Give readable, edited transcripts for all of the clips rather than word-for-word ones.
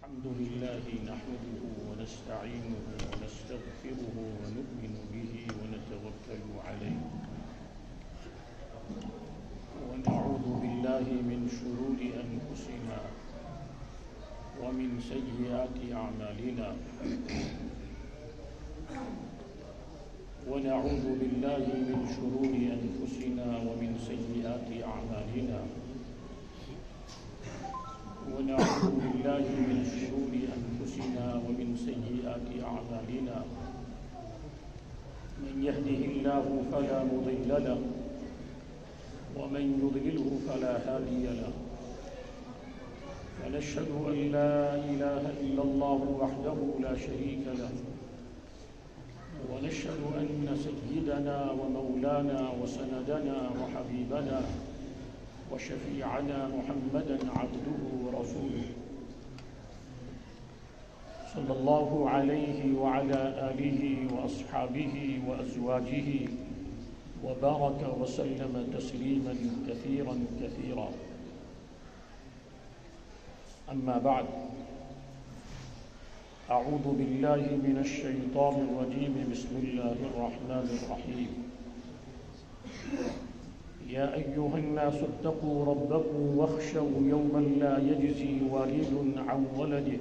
الحمد لله نحمده ونستعينه ونستغفره ونؤمن به ونتوكل عليه ونعوذ بالله من شرور أنفسنا ومن سيئات أعمالنا ونعوذ بالله من شرور أنفسنا ومن سيئات أعمالنا ونعوذ بالله من شرور أنفسنا ومن سيئات أعمالنا من يهده الله فلا مضل له ومن يضلله فلا هادي له ونشهد أن لا إله إلا الله وحده لا شريك له ونشهد أن سيدنا ومولانا وسندنا وحبيبنا وشفيعنا محمدا عبده ورسوله صلى الله عليه وعلى آله وأصحابه وأزواجه وبارك وسلم تسليما كثيرا كثيرا. أما بعد، أعوذ بالله من الشيطان الرجيم. بسم الله الرحمن الرحيم. يا أيها الناس اتقوا ربكم واخشوا يوما لا يجزي والد عن ولده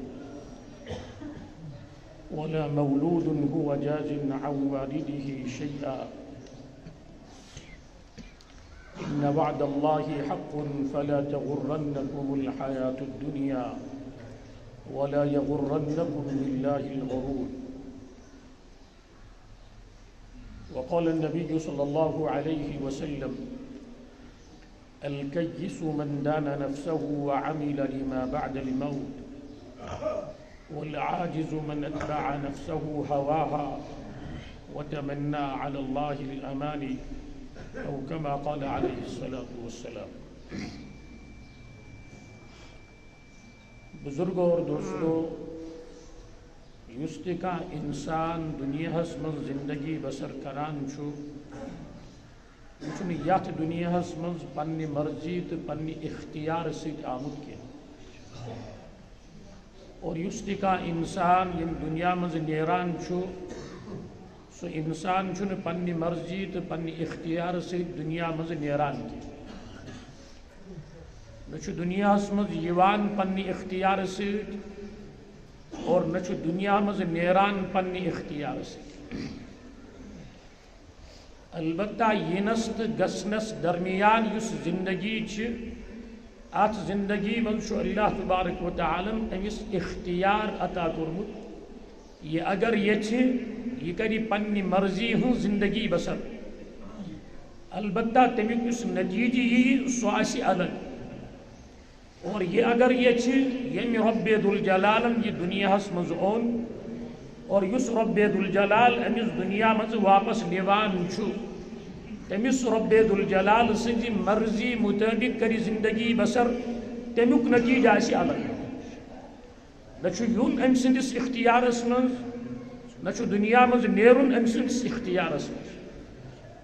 ولا مولود هو جاز عن والده شيئا إن وعد الله حق فلا تغرنكم الحياة الدنيا ولا يغرنكم بالله الغرور. وقال النبي صلى الله عليه وسلم: الكيس من دان نفسه وعمل لما بعد الموت والعاجز من اتبع نفسه هواها وتمنى على الله الأماني أو كما قال عليه الصلاة والسلام. بزرگوں اور دوستوں، یُس کا انسان دنیاہس من زندگی بسر کران چھو یت دنیاہس من پنہ مرضی تو پنہ اختیار سۭتۍ آمت کی، اور یُس کا انسان یم دنیا مز نیران چھو سو انسان چھُنہٕ پنہ مرضی تو پنہ اختیار سۭتۍ دنیا مز نیران کی، نہ چھُ دنیاہس مز یوان پنہ اختیار سۭتۍ اور نہ چھُ دنیا مز نیران پنہ اختیار سۭتۍ. البتہ ینس تو گسنس درمیان یُس زندگی چھ، ات زندگی من چھُ اللہ تبارک و تعالی امس اختیار عطا کورمت. یہ اگر یہ کری پنہ مرضی ہن زندگی بسر، البتہ تمیک یُس نتیجہ یی سو آسہِ الگ. اور یہ اگر یم رب ذوالجلالن یہ دنیاہس مز اون اور یُس رب ذوالجلال امس دنیا مز واپس نوان چھُ، تمس رب ذوالجلال سٕنٛزِ مرضی مطابق کری زندگی بسر، تمیُک نتیجہ آسہِ الگ. نہ چھُ یُن أمۍ سٕنٛدِس اختیارس منٛز، نہ چھُ دنیا منٛز نیرُن أمۍ سٕنٛدِس اختیارس منٛز.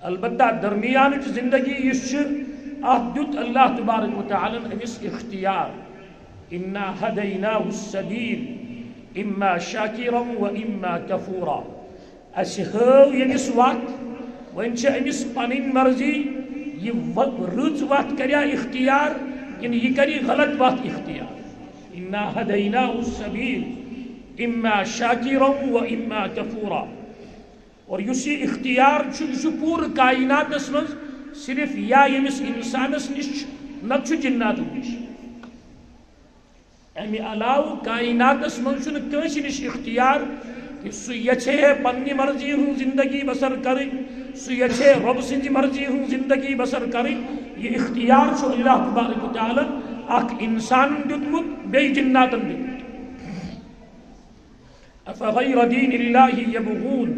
البتہ درمیانٕچ زندگی یُس چھِ، اتھ دیُت اللہ تبارک و تعالیٰ أمِس اختیار. اِنَّا هَدَيْنَاهُ السَّبِيلَ إِمَّا شَاكِرًا وَإِمَّا كَفُورًا. اَسہِ ہٲو ییٚمِس وَتھ، وۄنۍ چھِ أمِس پنٕنۍ مرضی یہِ رٕژ وَتھ کَریا اختیار کِنہٕ یہِ کَرِ غلط وَتھ اختیار. اِنَّا هَدَيْنَاهُ السَّبِيلَ إِمَّا شَاكِرًا وَإِمَّا كَفُورًا. اور یُس یہِ اختیار چھُ، یہِ چھُ پوٗرٕ کائناتس منٛز صرف یا ییٚمِس اِنسانس نِش نتہٕ چھُ جِناتو نِش. امہِ علاوٕ کائناتس منٛز چھُنہٕ کٲنٛسہِ نِش اختیار کہ سُہ یژھے پننہِ مرضی ہٕنٛز زندگی بسر کرٕنۍ، سُہ یژھے رۄب سٕنٛزِ مرضی ہٕنٛز زندگی بسر کرٕنۍ. یہِ اختیار چھُ اللہ تبارک و تعالیٰ اکھ انسانن دیُتمُت بیٚیہِ جناتن دیُتمُت. افغیر دین اللہ یبغون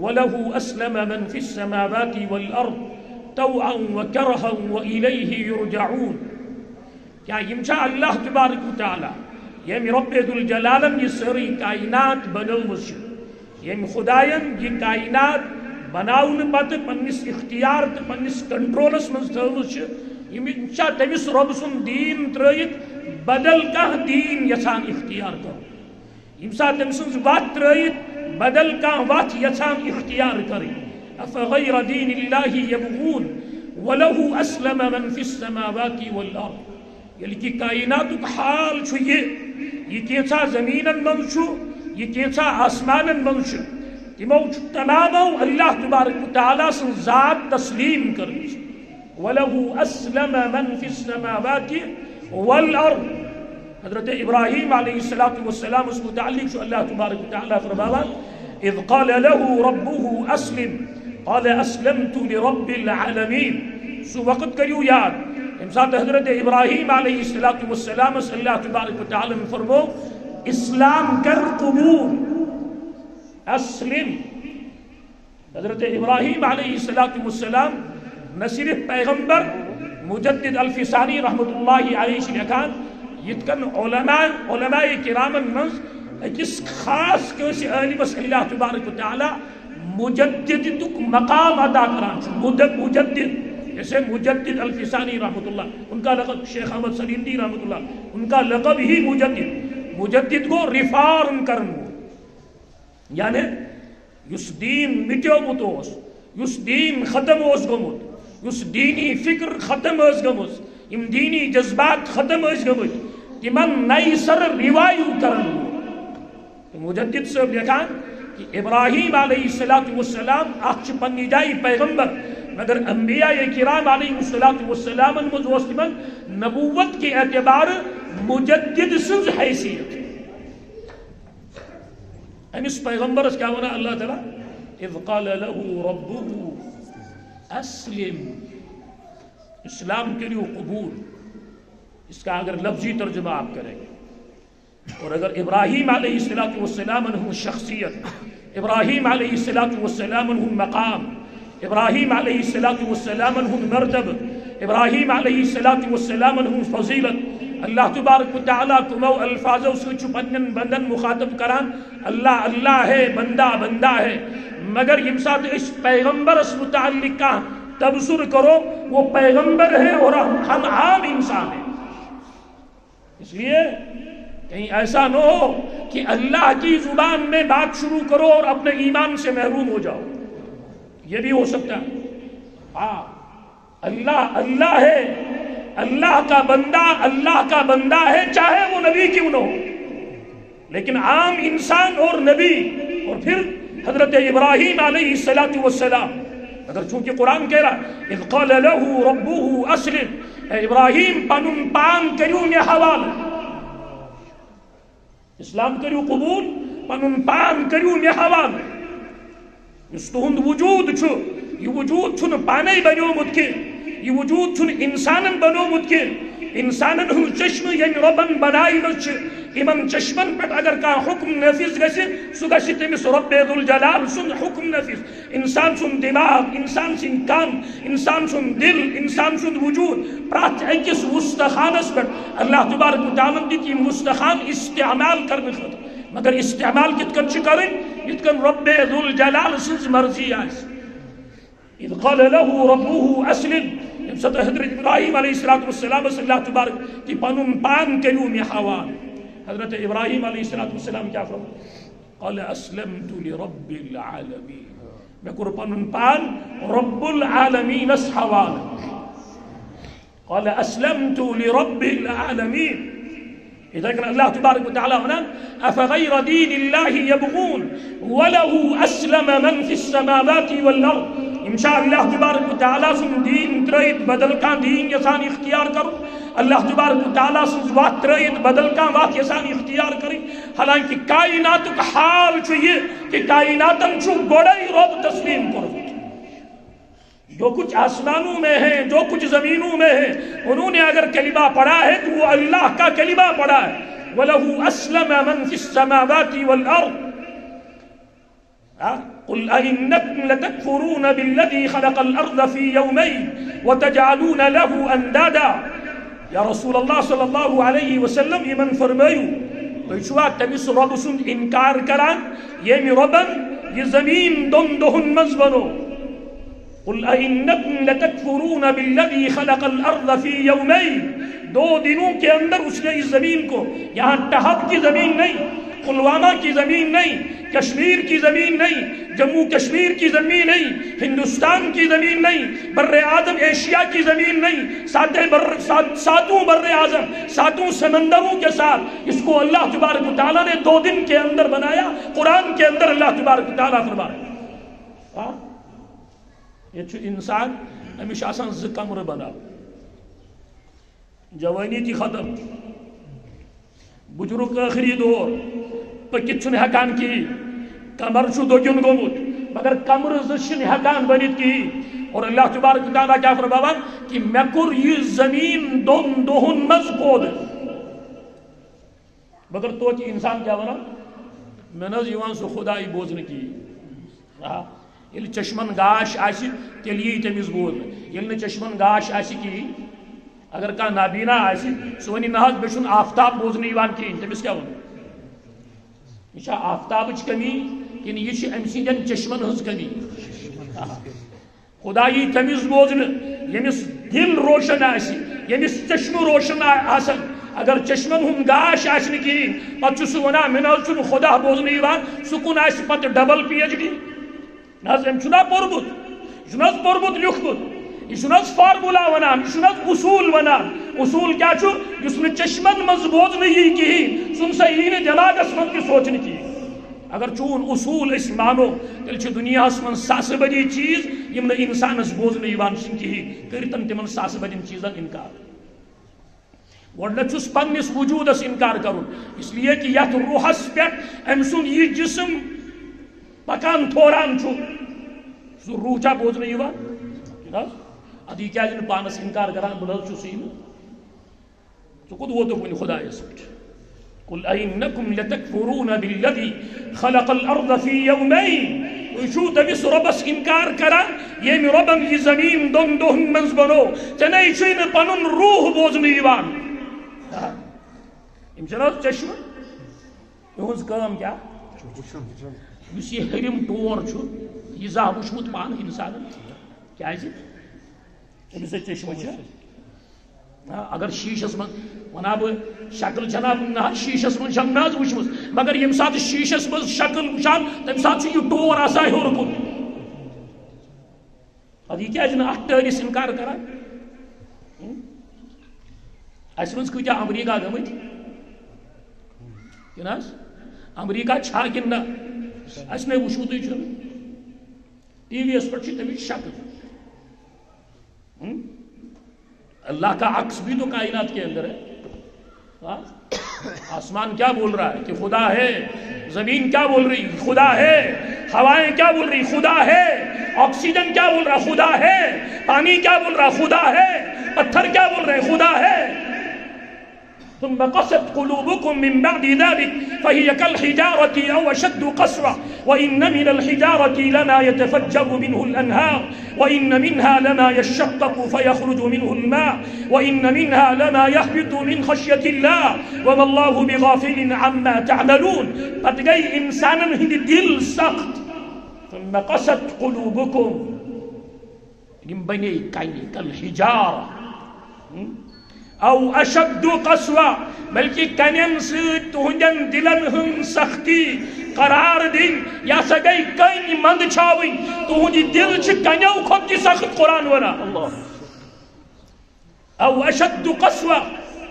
وله اسلم من فی السماوات والارض طوعا وكرها وإليه يرجعون. کیا یم چھا اللہ تبارک و تعالیٰ یم رب ذوالجلالن یہ سٲرٕے کائنات بنٲومٕژ چھِ، یم خدایَن یہ کائنات بناونہٕ پتہٕ پننِس اختیار تہٕ پننِس کنٹرولس منٛز تھٲومٕژ چھِ، یم چھا تٔمِس رۄب سُنٛد دیٖن ترٲیِتھ بدل کانٛہہ دیٖن یژھان اختیار کرُن ییٚمہِ ساتہٕ تٔمۍ سٕنٛز وَتھ ترٛٲیِتھ بدل کانٛہہ وَتھ یژھان اختیار کَرٕنۍ أفغير دين الله يبغون وله أسلم من في السماوات والأرض ییٚلہِ کہِ کائناتُک حال چھُ یہِ کینٛژھا زٔمیٖنن منٛز چھُ یہِ کینٛژھا آسمانن منٛز چھُ تِمو چھُ تمامو اللہ تبارک و تعالیٰ سٕنٛز ذات تسلیٖم کٔرمٕژ وله أسلم من في السماوات والأرض حضرت ابراہیم علیہ السلام اس متعلق چھُ اللہ تبارک و تعالیٰ فرماوان اذ قال له ربه اسلم قال اسلمت لرب العالمین سُہ وقت کٔرِو یاد ییٚمہِ ساتہٕ حضرت ابراہیم علیہ السلام اللہ تبارک و تعالیٰ فرمو اسلام کر قبول اسلم حضرت ابراہیم علیہ السلام نہ صرف پیغمبر مجدد الفسانی رحمۃ اللہ علیہ لکھان یِتھ کٔنۍ علماء کرامن منٛز أکِس خاص کٲنٛسہِ عٲلمس اللہ تبارک و تعالیٰ مجددُک مقام عطا کران چھُ مجدد جیسے مجدد الفسانی رحمۃ اللہ ان کا لقب شیخ احمد سریندی رحمۃ اللہ ان کا لقب ہی مجدد کو ریفارم کرن یعنی یُس دیٖن مِٹیومُت اوس یُس دیٖن ختم اوس گوٚمُت یُس دیٖنی فکر ختم ٲس گٔمٕژ یِم دیٖنی جذبات ختم ٲسۍ گٔمٕتۍ تِمن نَیہِ سرٕ رِوایِو کرن مجدد صٲب لیکھان کہ ابراہیم علیہ السلام اکھ چھُ پننہِ جایہِ پیغمبر مگر انبیاء کرام علیہ السلام منٛز اوس تِمن نبوت کے اعتبار مجدد سٕنٛز حیثیت أمس پیغمبرس کیا وَنان اللہ تعالیٰ اذ قال له ربه اسلم اسلام کریو قبول اس کا اگر لفظی ترجمہ آپ کریں گے اور اگر ابراہیم علیہ السلام عنہ شخصیت ابراہیم علیہ السلام عنہ مقام ابراہیم علیہ السلام عنہ مرتب ابراہیم علیہ السلام عنہ فضیلت اللہ تبارک و تعالیٰ کمو الفاظوں سے پنن بندن مخاطب کران اللہ اللہ ہے بندہ بندہ ہے مگر یم ساتھ اس پیغمبر اس متعلق کا تبصر کرو وہ پیغمبر ہے اور ہم عام انسان ہیں اس لیے کہیں ایسا نہ ہو کہ اللہ کی زبان میں بات شروع کرو اور اپنے ایمان سے محروم ہو جاؤ یہ بھی ہو سکتا ہے ہاں اللہ اللہ ہے اللہ کا بندہ ہے چاہے وہ نبی کیوں نہ ہو لیکن عام انسان اور نبی اور پھر حضرت ابراہیم علیہ السلام اگر چونکہ قرآن کہہ رہا اذ قال له ربه اسلم اے ابراہیم پنن پان کریو مے حوالہ اسلام کریو قبول پنن پان کریو مے حوالہ یُس تُہُنٛد وجود چھُ یہ وجود چھُنہٕ پانے بنیومُت کینٛہہ یہ وجود چھُنہٕ انسانن بنومُت کینٛہہ انسانن ہُنٛد چشمہ ییٚمہِ رۄبن بنایمٕژ چھِ یِمن چشمن پٮ۪ٹھ اگر کانٛہہ حکم نافذ گژھِ سُہ گژھِ تٔمِس رۄبِ ذوالجلال سُنٛد حکم نافذ انسان سُنٛد دماغ انسان سٕنٛدۍ کن انسان سُنٛد دل انسان سُنٛد وجود پرٛٮ۪تھ أکِس وُستخانس پٮ۪ٹھ اللہ تبارک و تعالیٰ دِتۍ یِم وُستخان استعمال کرنہٕ خٲطرٕ مگر استعمال کِتھ کٔنۍ چھِ کَرٕنۍ یِتھ کٔنۍ رۄبِ ذوالجلال سٕنٛز مرضی آسہِ اذ قال له ربه اسلم ییٚمہِ ساتہٕ حضرت ابراہیم علیہ السلام اللہ تبارک کہ پنن پان کریو مے حوالہ حضرت ابراہیم علیہ السلام کیا فرمایا قال اسلمت لرب العالمین میں کوٚر پنن پان رب العالمین اس حوالہ قال اسلمت لرب العالمین إذا كان الله تبارك وتعالى هنا أفغير دين الله يبغون وله أسلم من في السماوات والأرض إن شاء الله تبارك وتعالى سن دين تريد بدل كان دين يسان اختيار کرو اللہ تبارک و تعالیٰ سن وات تريد بدل كان وات يسان اختيار کریں حالانکہ کائنات کا حال چھو یہ کہ کائناتن چھو گوڑائی رب تسلیم کرو جو کچھ آسمانوں میں ہے جو کچھ زمینوں میں ہے انہوں نے اگر کلمہ پڑھا ہے تو وہ اللہ کا کلمہ پڑھا ہے وَلَهُ أَسْلَمَ مَنْ فِي السَّمَاوَاتِ وَالْأَرْضِ قُلْ أَإِنَّكُمْ لَتَكْفُرُونَ بِالَّذِي خَلَقَ الْأَرْضَ فِي يَوْمَيْنِ وَتَجْعَلُونَ لَهُ أَنْدَادًا یا رسول اللہ صلی اللہ علیہ وسلم یمن فرمائیو تو چھوا تمس رب سن انکار کران یمی ربن یہ زمین دون دہن مز بنو قل أئنكم لتكفرون بالذي خلق الأرض في يومين 2 دنوں کے اندر اس نے اس زمین کو، یہاں ٹہب کی زمین نہیں، پلوامہ کی زمین نہیں، کشمیر کی زمین نہیں، جموں کشمیر کی زمین نہیں، ہندوستان کی زمین نہیں، بر اعظم ایشیا کی زمین نہیں، ساتوں بر اعظم، 7 سمندروں کے ساتھ اس کو اللہ تبارک و تعالیٰ نے 2 دن کے اندر بنایا۔ قرآن کے اندر اللہ تبارک و تعالیٰ فرمایا یہ انسان امش آسان 2 کمر بنا، جوانی تھی ختم، بجرک آخری دور، پکت چھن ہکان کی، کمر چھو دوگن گومت، مگر کمر 2 چھن ہکان بنیت کی۔ اور اللہ تبارک تعالیٰ کیا فرمایا کہ میں کر یہ زمین 2 دہن مز پود، مگر تو کہ انسان کیا بنا میں نز یوان سو خدای بوزن کی۔ یل چشمن گاش آسی تیلی تمیز بوزن، یل نے چشمن گاش آسی کی، اگر کا نابینا آسی سونی نہاز بشن آفتاب بوزن یوان کی، تمیز کیا ہونا یہ آفتاب کمی یعنی یہ امسین چشمن ہز کمی۔ خدایی تمیز بوزن یمس دل روشن آسی، یمس چشم روشن آسن، اگر چشمن ہم گاش آسن کی پتہ سہ ونان میں نہ چھن خدا بوزن یوان، سکون آسی پتہ ڈبل پی ایچ ڈی ناز ام چھنا پورمت، یہ چھنا پورمت لیکھمت، یہ چھنا فارمولا ونان، یہ چھنا اصول ونان۔ اصول کیا چھو جس میں چشمن مز بوزن ہی کی سن سے ہی نے دماغس من کی سوچن کی۔ اگر چون اصول اس مانو تیل چھ دنیا اس من 7 بڑی چیز یم نے انسان اس بوزن یوان کی کرتن تمن 7 بڑی چیزن انکار۔ گۄڈنیٚتھ چھُس پننس وجودس انکار کرن، اس لیے کہ یتھ روحس پٮ۪ٹھ أمۍ سُنٛد یہ جسم پکان تھوران چھُ سُہ روح چھا بوزن یوان؟ ادی کیازِ نہٕ پانس انکار کران بہٕ نہ حظ چھُسٕے نہٕ، ژٕ کوٚت ووتُکھ وۄنۍ خدایس پٮ۪ٹھ؟ قل أئنكم لتكفرون بالذي خلق الأرض في يومين، تُہۍ چھُو تٔمِس رۄبس انکار کران ییٚمہِ رۄبن یہِ زمیٖن 2 دۄہن منٛز بنوو، ژےٚ چھُے نہٕ پنُن روح بوزنہٕ یِوان۔ یِم چھِنہٕ حظ چشمہٕ، یِہٕنٛز کٲم کیٛاہ یُس یہِ ہیٚرِم ٹور چھُ یہِ زانٛہہ وٕچھمُت پانہٕ اِنسانن کیٛازِ أمِس سۭتۍ چشمہٕ چھِ؟ اگر شیشس من ونا بہ شکل چھنا نہ شیشس من چھم نہ وچھمس، مگر یم سات شیشس من شکل وچھان تم سات یہ ٹور آسان ہیور کن، ادی کیا جن ات ٹٲرس انکار کران؟ اس من کۭتیاہ امریکہ گٔمٕتۍ کِنہٕ حظ؟ امریکہ چھا کِنہٕ نہ اس نے وٕچھمُتٕے چھُنہٕ، ٹی وی یس پٮ۪ٹھ چھِ تمِچ شکل۔ اللہ کا عکس بھی تو کائنات کے اندر ہے۔ آسمان کیا بول رہا ہے کہ خدا ہے، زمین کیا بول رہی خدا ہے، ہوائیں کیا بول رہی خدا ہے، آکسیجن کیا بول رہا خدا ہے، پانی کیا بول رہا خدا ہے، پتھر کیا بول رہے خدا ہے۔ ثم قست قلوبكم من بعد ذلك فهي كالحجارة أو أشد قسوة وإن من الحجارة لما يتفجر منه الأنهار وإن منها لما يشقق فيخرج منه الماء وإن منها لما يهبط من خشية الله وما الله بغافل عما تعملون۔ پتہ گئی انسانن ہند دل سخت، ثم قست قلوبكم یم بنے کنے کالحجارة او اشد قسوہ، بلکہ کنین سۭتۍ تہندین دلن ہن سختی قرار دن، یا سا گئی کن مند چھاوٕنۍ، تہندی دل چھ کنیو کھۄتہٕ تہِ سخت قرآن ونان۔ او اشد قسوہ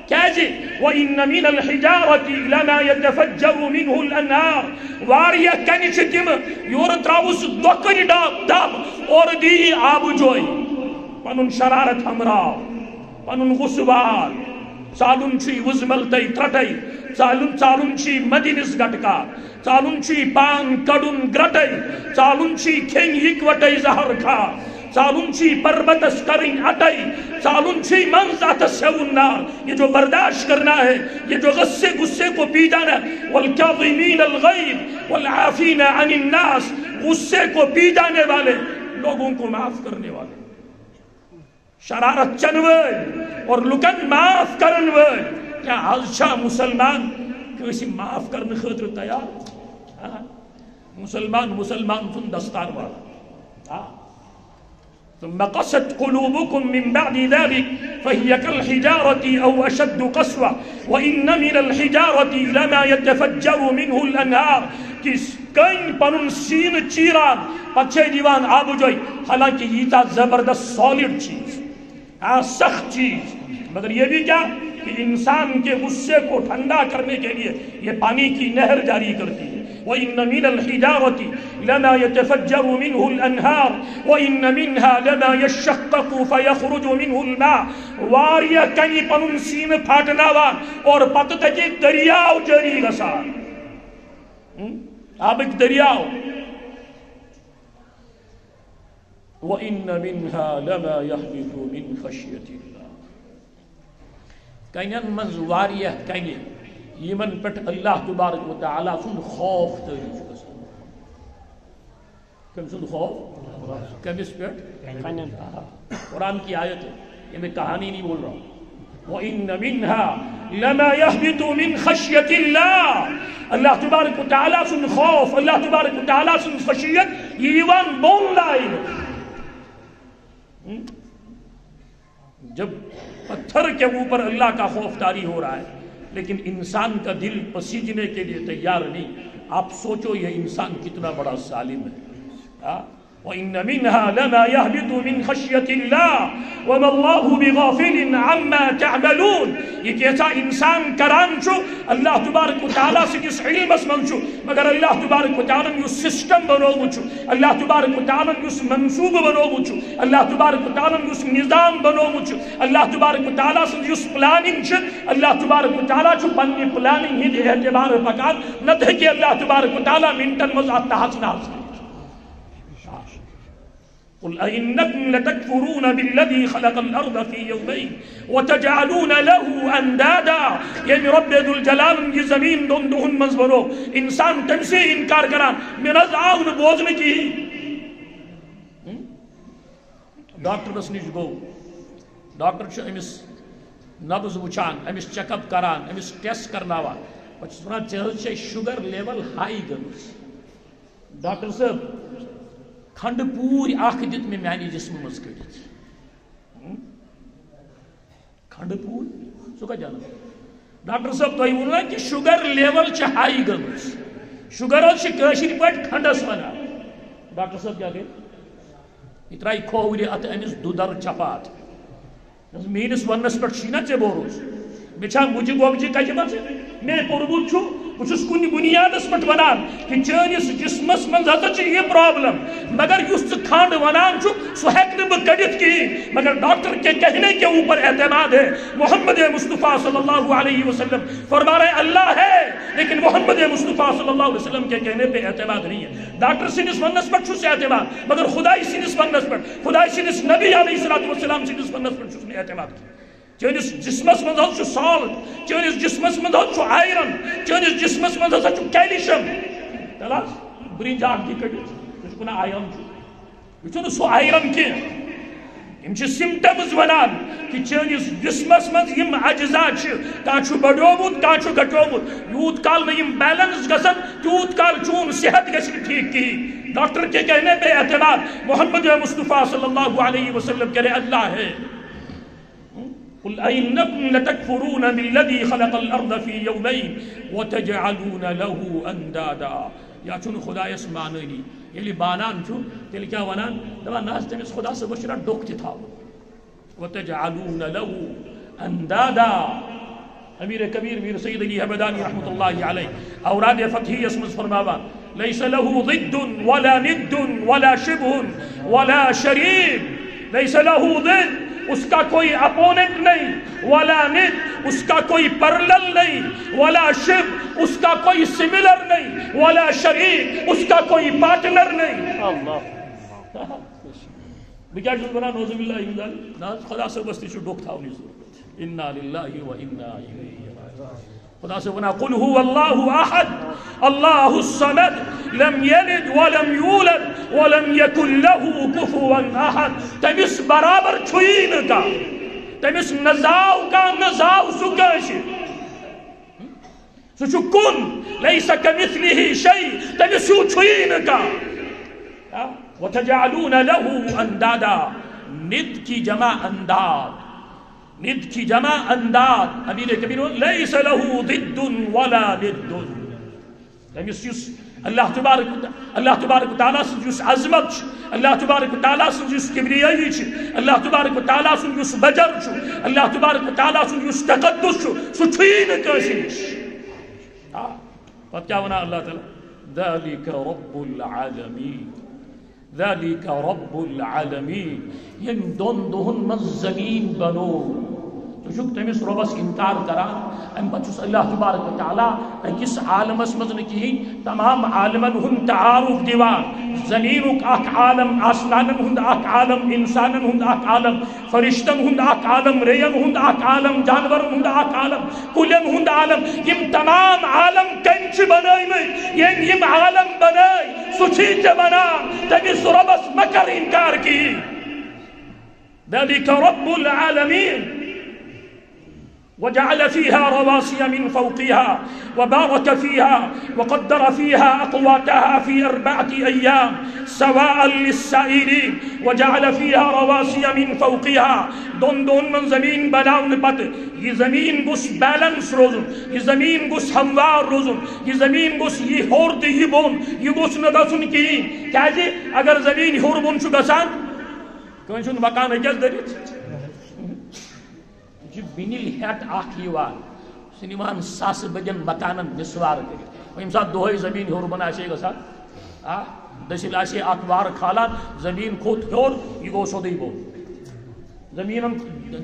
کیازِ وَإِنَّ مِنَ الْحِجَارَةِ لَمَا يَتَفَجَّرُ مِنْهُ الْأَنْهَارُ، واریاہ کنہِ چھ تِم یورٕ تراوُس دۄکٕنۍ دب اور دی آبہٕ جوے، پنُن شرارت ہمراو، پنن غصبال ژالُن چھُے وُزملتَے ترٛٹَے، ژالُن چھُے مدِنِس گٹکا، ژالُن چھُے پان کڑُن گرٹَے، ژالُن چھُے کھیٚنۍ اِکوٹَے زہر کھا، ژالُن چھُے پربتس کرٕنۍ اٹَے، ژالُن چھُے منٛز اتھس ہیوُن نار۔ یہ جو برداشت کرنا ہے، یہ جو غصے کو پی جانا، والکاظمین الغیظ والعافین عن الناس، غصے کو پی جانے والے، لوگوں کو معاف کرنے والے، شرارت چن ول اور لکن معاف کرن ول۔ کیا آز چھا مسلمان کسی معاف کرنے خاطر تیار؟ مسلمان سن دستار والا، ثم قست قلوبكم من بعد ذلك فهي كالحجارة أو أشد قسوة وإن من الحجارة لما يتفجر منه الأنهار کس کن پنن سین چیران پچھے دیوان آب جوئی حالانکہ یہ تھا زبردست سالڈ چیز سخت چیز مگر یہ بھی کیا کہ انسان کے غصے کو ٹھنڈا کرنے کے لیے یہ پانی کی نہر جاری کرتی ہے وَإِنَّ مِنَ الْحِجَارَةِ لَمَا يَتَفَجَّرُ مِنْهُ الْأَنْهَارُ وَإِنَّ مِنْهَا لَمَا يَشَّقَّقُ فَيَخْرُجُ مِنْهُ الْمَاءُ واریا کئی پنن سین پھاٹناوان اور پتہ تکے دریاؤ جاری گسان آب ایک دریاؤ وَإِنَّ مِنْهَا لَمَا يَحْبِطُ مِنْ خَشْيَةِ اللَّهِ کئین منز واریہ کئی یمن پٹ اللہ تبارک و تعالی سن خوف تاریخ کسن کم سن خوف کمس پٹ قرآن کی آیت ہے یہ میں کہانی نہیں بول رہا ہوں وَإِنَّ مِنْهَا لَمَا يَحْبِطُ مِنْ خَشْيَةِ اللَّهِ اللہ تبارک و تعالی سن خوف اللہ تبارک و تعالی سن خشیت یوان بون لائی جب پتھر کے اوپر اللہ کا خوف طاری ہو رہا ہے لیکن انسان کا دل پسیجنے کے لیے تیار نہیں آپ سوچو یہ انسان کتنا بڑا ظالم ہے وَإِنَّ مِنْهَا لَمَا يَحْبِطُ مِنْ خَشْيَةِ اللَّهِ وَمَا اللَّهُ بِغَافِلٍ عَمَّا تَعْمَلُونَ یہ کیسا انسان کران چھو اللہ تبارک و تعالیٰ سے جس علم اسمن چھو مگر اللہ تبارک و تعالیٰ نے اس سسٹم بنو چھو اللہ تبارک و تعالیٰ نے اس منصوب بنو چھو اللہ تبارک و تعالیٰ نے اس نظام بنو چھو اللہ تبارک و تعالیٰ سے اس پلاننگ چھو اللہ تبارک و تعالیٰ چھو پنی پلاننگ ہی دے اعتبار پکان نہ دے کہ اللہ تبارک و تعالیٰ منٹن مزاد تحت نہ حاصل قل أئنكم لتكفرون بالذي خلق الأرض في يومين وتجعلون له أندادا يعني رب ذو الجلال یہ زمین دون مزبرو انسان تم سے انکار کران من از آن بوزن کی ڈاکٹر بس نش گو ڈاکٹر امس نبض وچان امس چیک اپ کران امس ٹیسٹ کرناوان پچھس ونان ژے شوگر لیول ہائی گٔمٕژ ڈاکٹر صاحب کھنڈ پوری آخ دت میں میانی جسم مز کڑت کھنڈ پور سو کا جانا ڈاکٹر صاحب تو ونو کہ شوگر لیول چھ ہائی گمس شوگر چھ کشیر پٹ کھنڈس ونا ڈاکٹر صاحب کیا گئے اترائی کھووری ات امس دودر چپات مینس ونس پٹ چھ نا ژے بوروس بچا مجھے گوبجی کجہ مز میں پوربوت چھو بچس کن بنیادس پٹ ونان کہ چانس جسمس من ہسا یہ پرابلم مگر اس کھنڈ ونان سہ ہیکہ بہ کڑت کہین مگر ڈاکٹر کے کہنے کے اوپر اعتماد ہے محمد مصطفیٰ صلی اللہ علیہ وسلم فرما رہے اللہ ہے لیکن محمد مصطفیٰ صلی اللہ علیہ وسلم کے کہنے پہ اعتماد نہیں ہے ڈاکٹر سنس ونس پٹ چھس اعتماد مگر خدائی سنس ونس پٹ خدائی سنس نبی علیہ السلام سنس ونس پٹ چھس اعتماد کی چانس جسمس من ہسا سالٹ چانس جسمس من ہسا آئرن چانس جسمس من ہسا کیلشیم تلا برنج اخ دی کڑت کنا آئرن یہ سو آئرن کی یم سمٹمز ونان کہ چانس جسمس من یم اجزاء کان بڑومت کان گٹومت یوت کال یم بیلنس گژھن تیوت کال چون صحت گژھِ ٹھیک کہین ڈاکٹر کے کہنے پہ اعتماد محمد مصطفیٰ صلی اللہ علیہ وسلم کرے اللہ ہے قل أئنكم لتكفرون بالذي خلق الأرض في يومين وتجعلون له أندادا یا چون خدا اس معنی یلی بانان چھو تیل کیا ونان دبا ناس تمس خدا سے بشرا ڈوک تھی تھا وتجعلون له أندادا امیر کبیر میر سید علی حمدانی رحمت اللہ علیہ اوراد فتحی اسم فرماوان ليس له ضد ولا ند ولا شبه ولا شريك ليس له ضد اس کا کوئی اپوننٹ نہیں ولا ند اس کا کوئی پرلل نہیں ولا شب اس کا کوئی سملر نہیں ولا شریک اس کا کوئی پارٹنر نہیں اللہ بکیا جس بنا نوزو باللہ ایمدال ناز خدا سے بستی چھو ڈوک تھا انہی ضرورت انا للہ و انا الیہ خدا سے بنا قل هو اللہ احد اللہ الصمد لم یلد ولم یولد ولم یکن له کفوا احد تمس برابر چھوئین کا تمس نزاو کا نزاو سکاش سوچو کن لیس کمثلہ شیء تمس چھوئین کا وتجعلون له اندادا ند کی جمع انداد، ند کی جمع انداد. امیر کبیر لیس له ضد ولا ند. تمس یس اللہ تبارک و تعالیٰ سن یس عظمت، اللہ تبارک و تعالیٰ سن یس کبریائی، اللہ تبارک و تعالیٰ سن یس بجر، اللہ تبارک و تعالیٰ سن یس تقدس، سو چھوئی نہ کسی نش. پتہ کیا ونا اللہ تعالیٰ؟ ذالک رب العالمین، ذالک رب العالمین. یم دون دہن من زمین بنو تو تمس ربس انکار کران. ام پتہ اللہ تبارک و تعالیٰ اکس عالمس مز نکہین تمام عالمن ہند تعارف دیوان. زمینک اخ عالم، آسمانن ہند اخ عالم، انسانن ہند اخ عالم، فرشتن ہند اخ عالم، ریین ہند اخ عالم، جانورن ہند اخ عالم، کلین ہند عالم. یم تمام عالم کنچ بنائی میں یم عالم بنائی سچی چ بنا تمس ربس مکر انکار کی. ذلك رب العالمين وجعل فيها رواسي من فوقها وبارك فيها وقدر فيها أقواتها في 4 أيام سواء للسائلين. وجعل فيها رواسي من فوقها دون من زمین بناون پت یہ زمین گوس بیلنس روزن، یہ زمین گوس ہموار روزن، یہ زمین گوس یہ ہور تو یہ بون یہ گوس نہ گژھن کہین. کیازِ اگر زمین ہور بون چھ گژھان کٲنٛسہِ ہُنٛد مکان ہیٚکیٚس دٔرِتھ. بنیل ہیٹ اخ یوان سنیمان ساس بدین مکانن نسوار کر یم سات دہی زمین ہور بنا سے گسان دسل آسے اخبار کھالان زمین کھوت ہور یہ گو سودی بون. زمین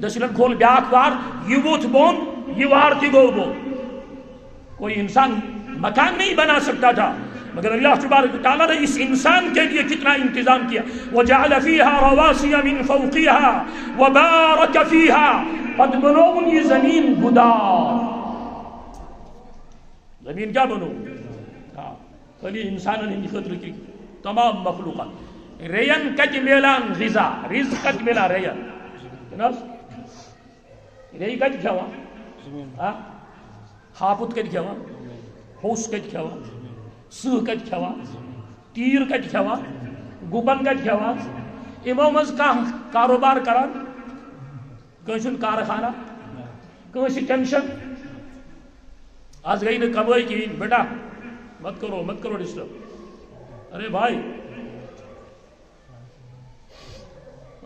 دسلن کھول بیاکھ وار یہ ووت بون یہ وار تہ گو بون. کوئی انسان مکان نہیں بنا سکتا تھا مگر اللہ تبارک و تعالیٰ نے اس انسان کے لیے کتنا انتظام کیا. وجعل فيها رواسي من فوقها وبارك فيها. پت بنو یہ زمین گدار. زمین کیا بنو؟ خالی انسانن ہند خطر کی تمام مخلوقات. ریین کت میلان غذا، رزق کت ملا ریین ری کت کھیوان، ہاپت کت کھیوان، ہوس کت کھیوان، سہ کت کھیوان، تیر کت کھیوان، گبن کت کھیوان. یمو مز کانٛہہ کاروبار کران، کٲنٛسہِ ہُنٛد کارخانہ، کٲنٛسہِ ٹینشن. آج گئی نہ کمائی کہین. بیٹا مت کرو ڈسٹرب. ارے بھائی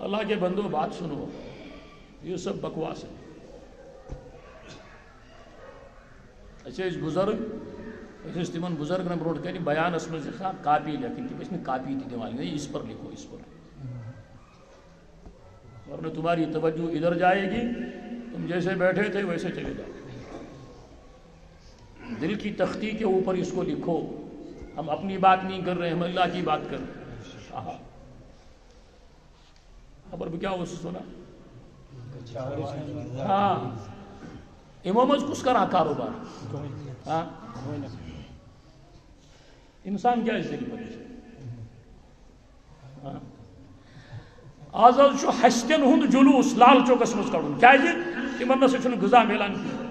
اللہ کے بندو بات سنو، یہ سب بکواس ہے. اچھا اس بزرگ تمن بزرگ نے برونٹ کر بیان اس میں کاپی لکھن تم اس کاپی تھی دِوان نہیں اس پر لکھو اس پر، ورنہ تمہاری توجہ ادھر جائے گی. تم جیسے بیٹھے تھے ویسے چلے جاؤ. دل کی تختی کے اوپر اس کو لکھو. ہم اپنی بات نہیں کر رہے، ہم اللہ کی بات کر رہے ہیں. خبر بھی کیا ہو سنا؟ ہاں امامز کس کرا کاروبار؟ ہاں انسان کیا اس دلی پر؟ آز ہستین ہند جلوس لال چوکس مز کڑن کیازِ تمن نسا چھُنہٕ غذا ملان کینٛہہ.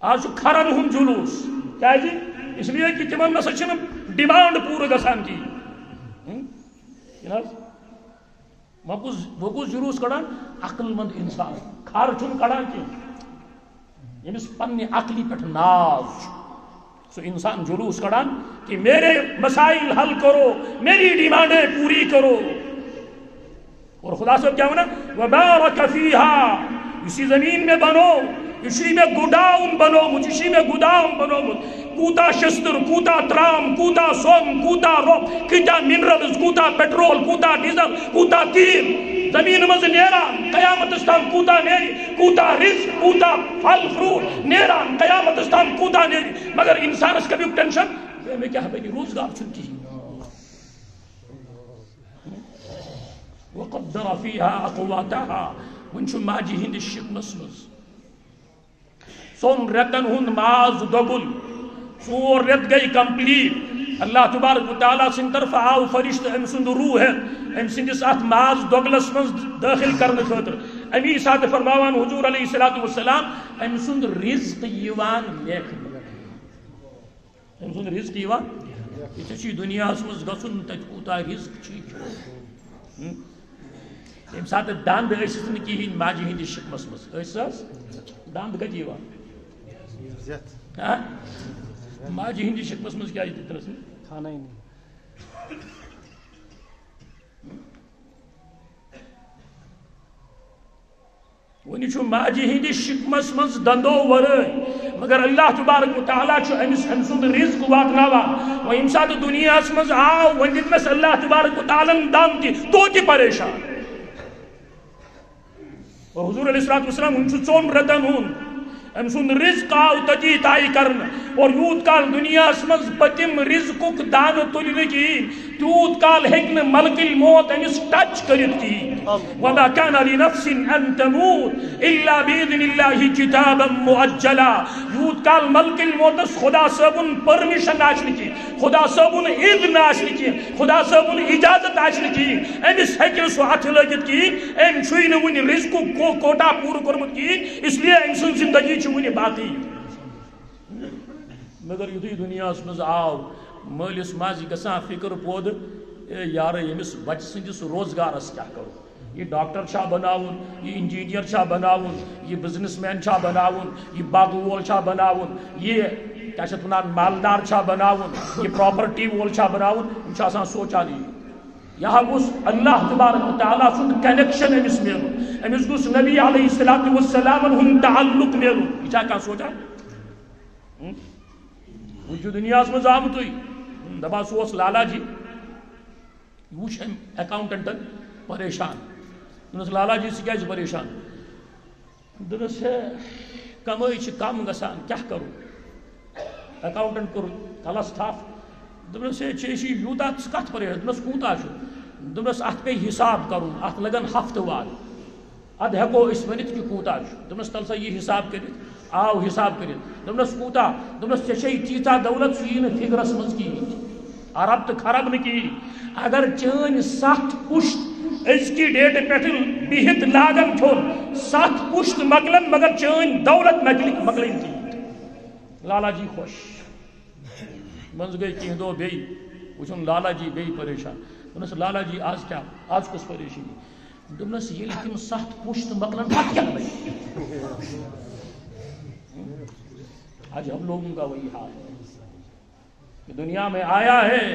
آج کھرن ہند جلوس کیازِ اس لیے کہ تمن نسا چھنہٕ ڈیمانڈ پورٕ گژھان کینٛہہ. وہ کُس جلوس کڑان؟ عقل مند انسان. کھر چھُنہٕ کڑان کینٛہہ ییٚمِس پننہِ عقلی پٮ۪ٹھ ناز چھُ. سو انسان جلوس کڑان کہ میرے مسائل حل کرو، میری ڈیمانڈیں پوری کرو. اور خدا صاحب کیا ہونا؟ وبارک فیہا، اسی زمین میں بنو، اسی میں گوداؤن بنو مجھ، اسی میں گوداؤن بنو مجھ. کوتا شستر، کوتا ترام، کوتا سون، کوتا روپ، کتا منرلز، کوتا پیٹرول، کوتا ڈیزل، کوتا تیل زمین مز نیران قیامت استان کوتا نیری، کوتا رزق، کوتا پھل فروٹ نیران قیامت استان کوتا نیری. مگر انسان اس کبھی ٹینشن میں کیا ہے روزگار چھٹی. وقدر فيها اقواتها ونشو ماجی ہند شکمس مز سون رتن ہند ماز دگل 4 رت گئی کمپلیٹ. اللہ تبارک و تعالیٰ سن طرف آو فرشت ام سند روح ہے ام سندس ات ماز دگلس مز داخل کرنے خاطر. امی ساتھ فرماوان حضور علیہ الصلوۃ والسلام ام سند رزق یوان لیکھن، ام سند رزق یوان یہ چھ دنیا مز گژھن تت کوتا رزق چھ. یم سات دند ٲسِس نہٕ کِہیٖنۍ ماجہِ ہِنٛدِس شِکمَس منٛز ٲسۍ حظ دند کَتہِ یِوان ماجہِ ہِنٛدِس شِکمَس منٛز کیٛازِ دِتنَس نہٕ ونہِ چھُ ماجہِ ہِنٛدِس شِکمَس منٛز دندو ورٲے مگر اللہ تبارک و تعالیٰ چھُ أمۍ سُنٛد رِزق واتناوان وۄنۍ ییٚمہِ ساتہٕ دُنیاہَس منٛز آو وۄنۍ دِتنَس اللہ تبارک و تعالیٰ ہن دند تہِ تو تہِ پریشان حضور علیہ الصلوۃ والسلام وۄنۍ چھُ 2 رٮ۪تن ہُنٛد أمۍ سُنٛد رِزق آو تٔتی طے کرنہٕ اور یوٗت کال دُنیاہَس منٛز پٔتِم رِزقُک دانہٕ تُلہِ نہٕ کِہیٖنۍ تیوٗت کال ہیٚکہِ نہٕ ملکٕل موت أمِس ٹچ کٔرِتھ کِہیٖنۍ وما كان لنفس ان تموت الا باذن الله كتابا مؤجلا یوٗت کال ملکٕل موتس خدا صٲبُن پٔرمِشن آسہِ نہٕ کِہیٖنۍ خدا صٲبُن اذن آسہِ نہٕ کِہیٖنۍ خدا صٲبُن اجازت آسہِ نہٕ کِہیٖنۍ أمِس ہیٚکہِ نہٕ سُہ اَتھٕ لٲگِتھ کِہیٖنۍ أمۍ چھُے نہٕ وُنہِ رِزقُک کوٹا پوٗرٕ کوٚرمُت کِہیٖنۍ اِسلیے أمۍ سٕنٛز زندگی چھِ وُنہِ باقٕے مگر یُتھُے دُنیاہَس منٛز آو مٲلِس ماجہِ گژھان فِکر پٲدٕ یارٕ ییٚمِس بَچہِ سٕنٛدِس روزگارَس کیٛاہ کَرو یہ ڈاکٹر چھا بناون یہ انجینئر چھا بناون یہ بزنس مین چھا بناون یہ باغ وول چھا بناون یہ کیا چھِ ونان مالدار چھا بناون یہ پراپرٹی وول چھا بناون یِم چھِ آسان سونچان یہ گوٚژھ اللہ تبارک و تعالیٰ سُنٛد کنیکشن أمِس میلُن أمِس گوٚژھ نبی علیہ الصلوۃ والسلام ہُنٛد تعلق میلُن یہِ چھا کانٛہہ سونچان وۄنۍ چھُ دُنیاہَس منٛز آمتُے دپان سُہ اوس لالا جی یہِ وٕچھ أمۍ اٮ۪کاونٹنٹن پریشان دوٚپنَس لالا جی ژٕ کیٛازِ پریشان دوٚپنَس ہے کمٲے چھِ کم گژھان کیٛاہ کَرو اٮ۪کاونٹنٹ کوٚر کلس تھپھ دوٚپنَس ہے ژےٚ چھِ یوٗتاہ ژٕ کَتھ پریشان دوٚپنَس کوٗتاہ چھُ دوٚپنَس اَتھ پیٚیہِ حِساب کَرُن اَتھ لگن ہفتہٕ واد اَدٕ ہٮ۪کو أسۍ ؤنِتھ کہِ کوٗتاہ چھُ دوٚپنَس تَل سا یہِ حِساب کٔرِتھ آو حِساب کٔرِتھ دوٚپنَس کوٗتاہ دوٚپنَس ژےٚ چھے تیٖژاہ دولت سُہ یی نہٕ فِکرَس منٛز کِہیٖنۍ عرب تہٕ خرب نہٕ کِہیٖنۍ اگر چٲنۍ 7 پُشت أزکہِ ڈیٹہٕ پٮ۪ٹھٕ بِہِتھ لاگن کھیوٚن 7 پُشت مۄکلن مگر چٲنۍ دولت مۄکلٕنۍ کِہیٖنۍ لالا جی خۄش منٛزٕ گٔے کینٛہہ دۄہ بیٚیہِ وٕچھُن لالا جی بیٚیہِ پریشان دوٚپنَس لالا جی آز کیٛاہ آز کۄس پریشٲنی دوٚپنَس ییٚلہِ تِم 7 پُشت مۄکلن پتہٕ کیٛاہ لگہِ آج ہم لوگوں کا وہی حال ہے دنیا میں آیا ہے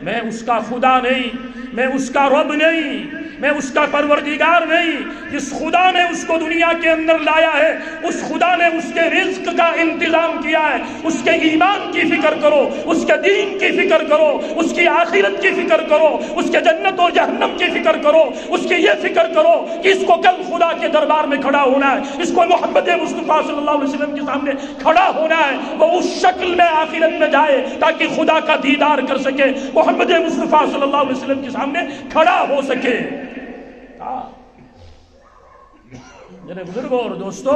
میں اس کا خدا نہیں میں اس کا رب نہیں میں اس کا پروردگار نہیں جس خدا نے اس کو دنیا کے اندر لایا ہے اس خدا نے اس کے رزق کا انتظام کیا ہے اس کے ایمان کی فکر کرو اس کے دین کی فکر کرو اس کی آخرت کی فکر کرو اس کے جنت و جہنم کی فکر کرو اس کی یہ فکر کرو کہ اس کو کل خدا کے دربار میں کھڑا ہونا ہے اس کو محمد مصطفیٰ صلی اللہ علیہ وسلم کے سامنے کھڑا ہونا ہے وہ اس شکل میں آخرت میں جائے تاکہ خدا کا دیدار کر سکے محمد مصطفیٰ صلی اللہ علیہ وسلم کے سامنے کھڑا ہو سکے میرے بزرگوں اور دوستو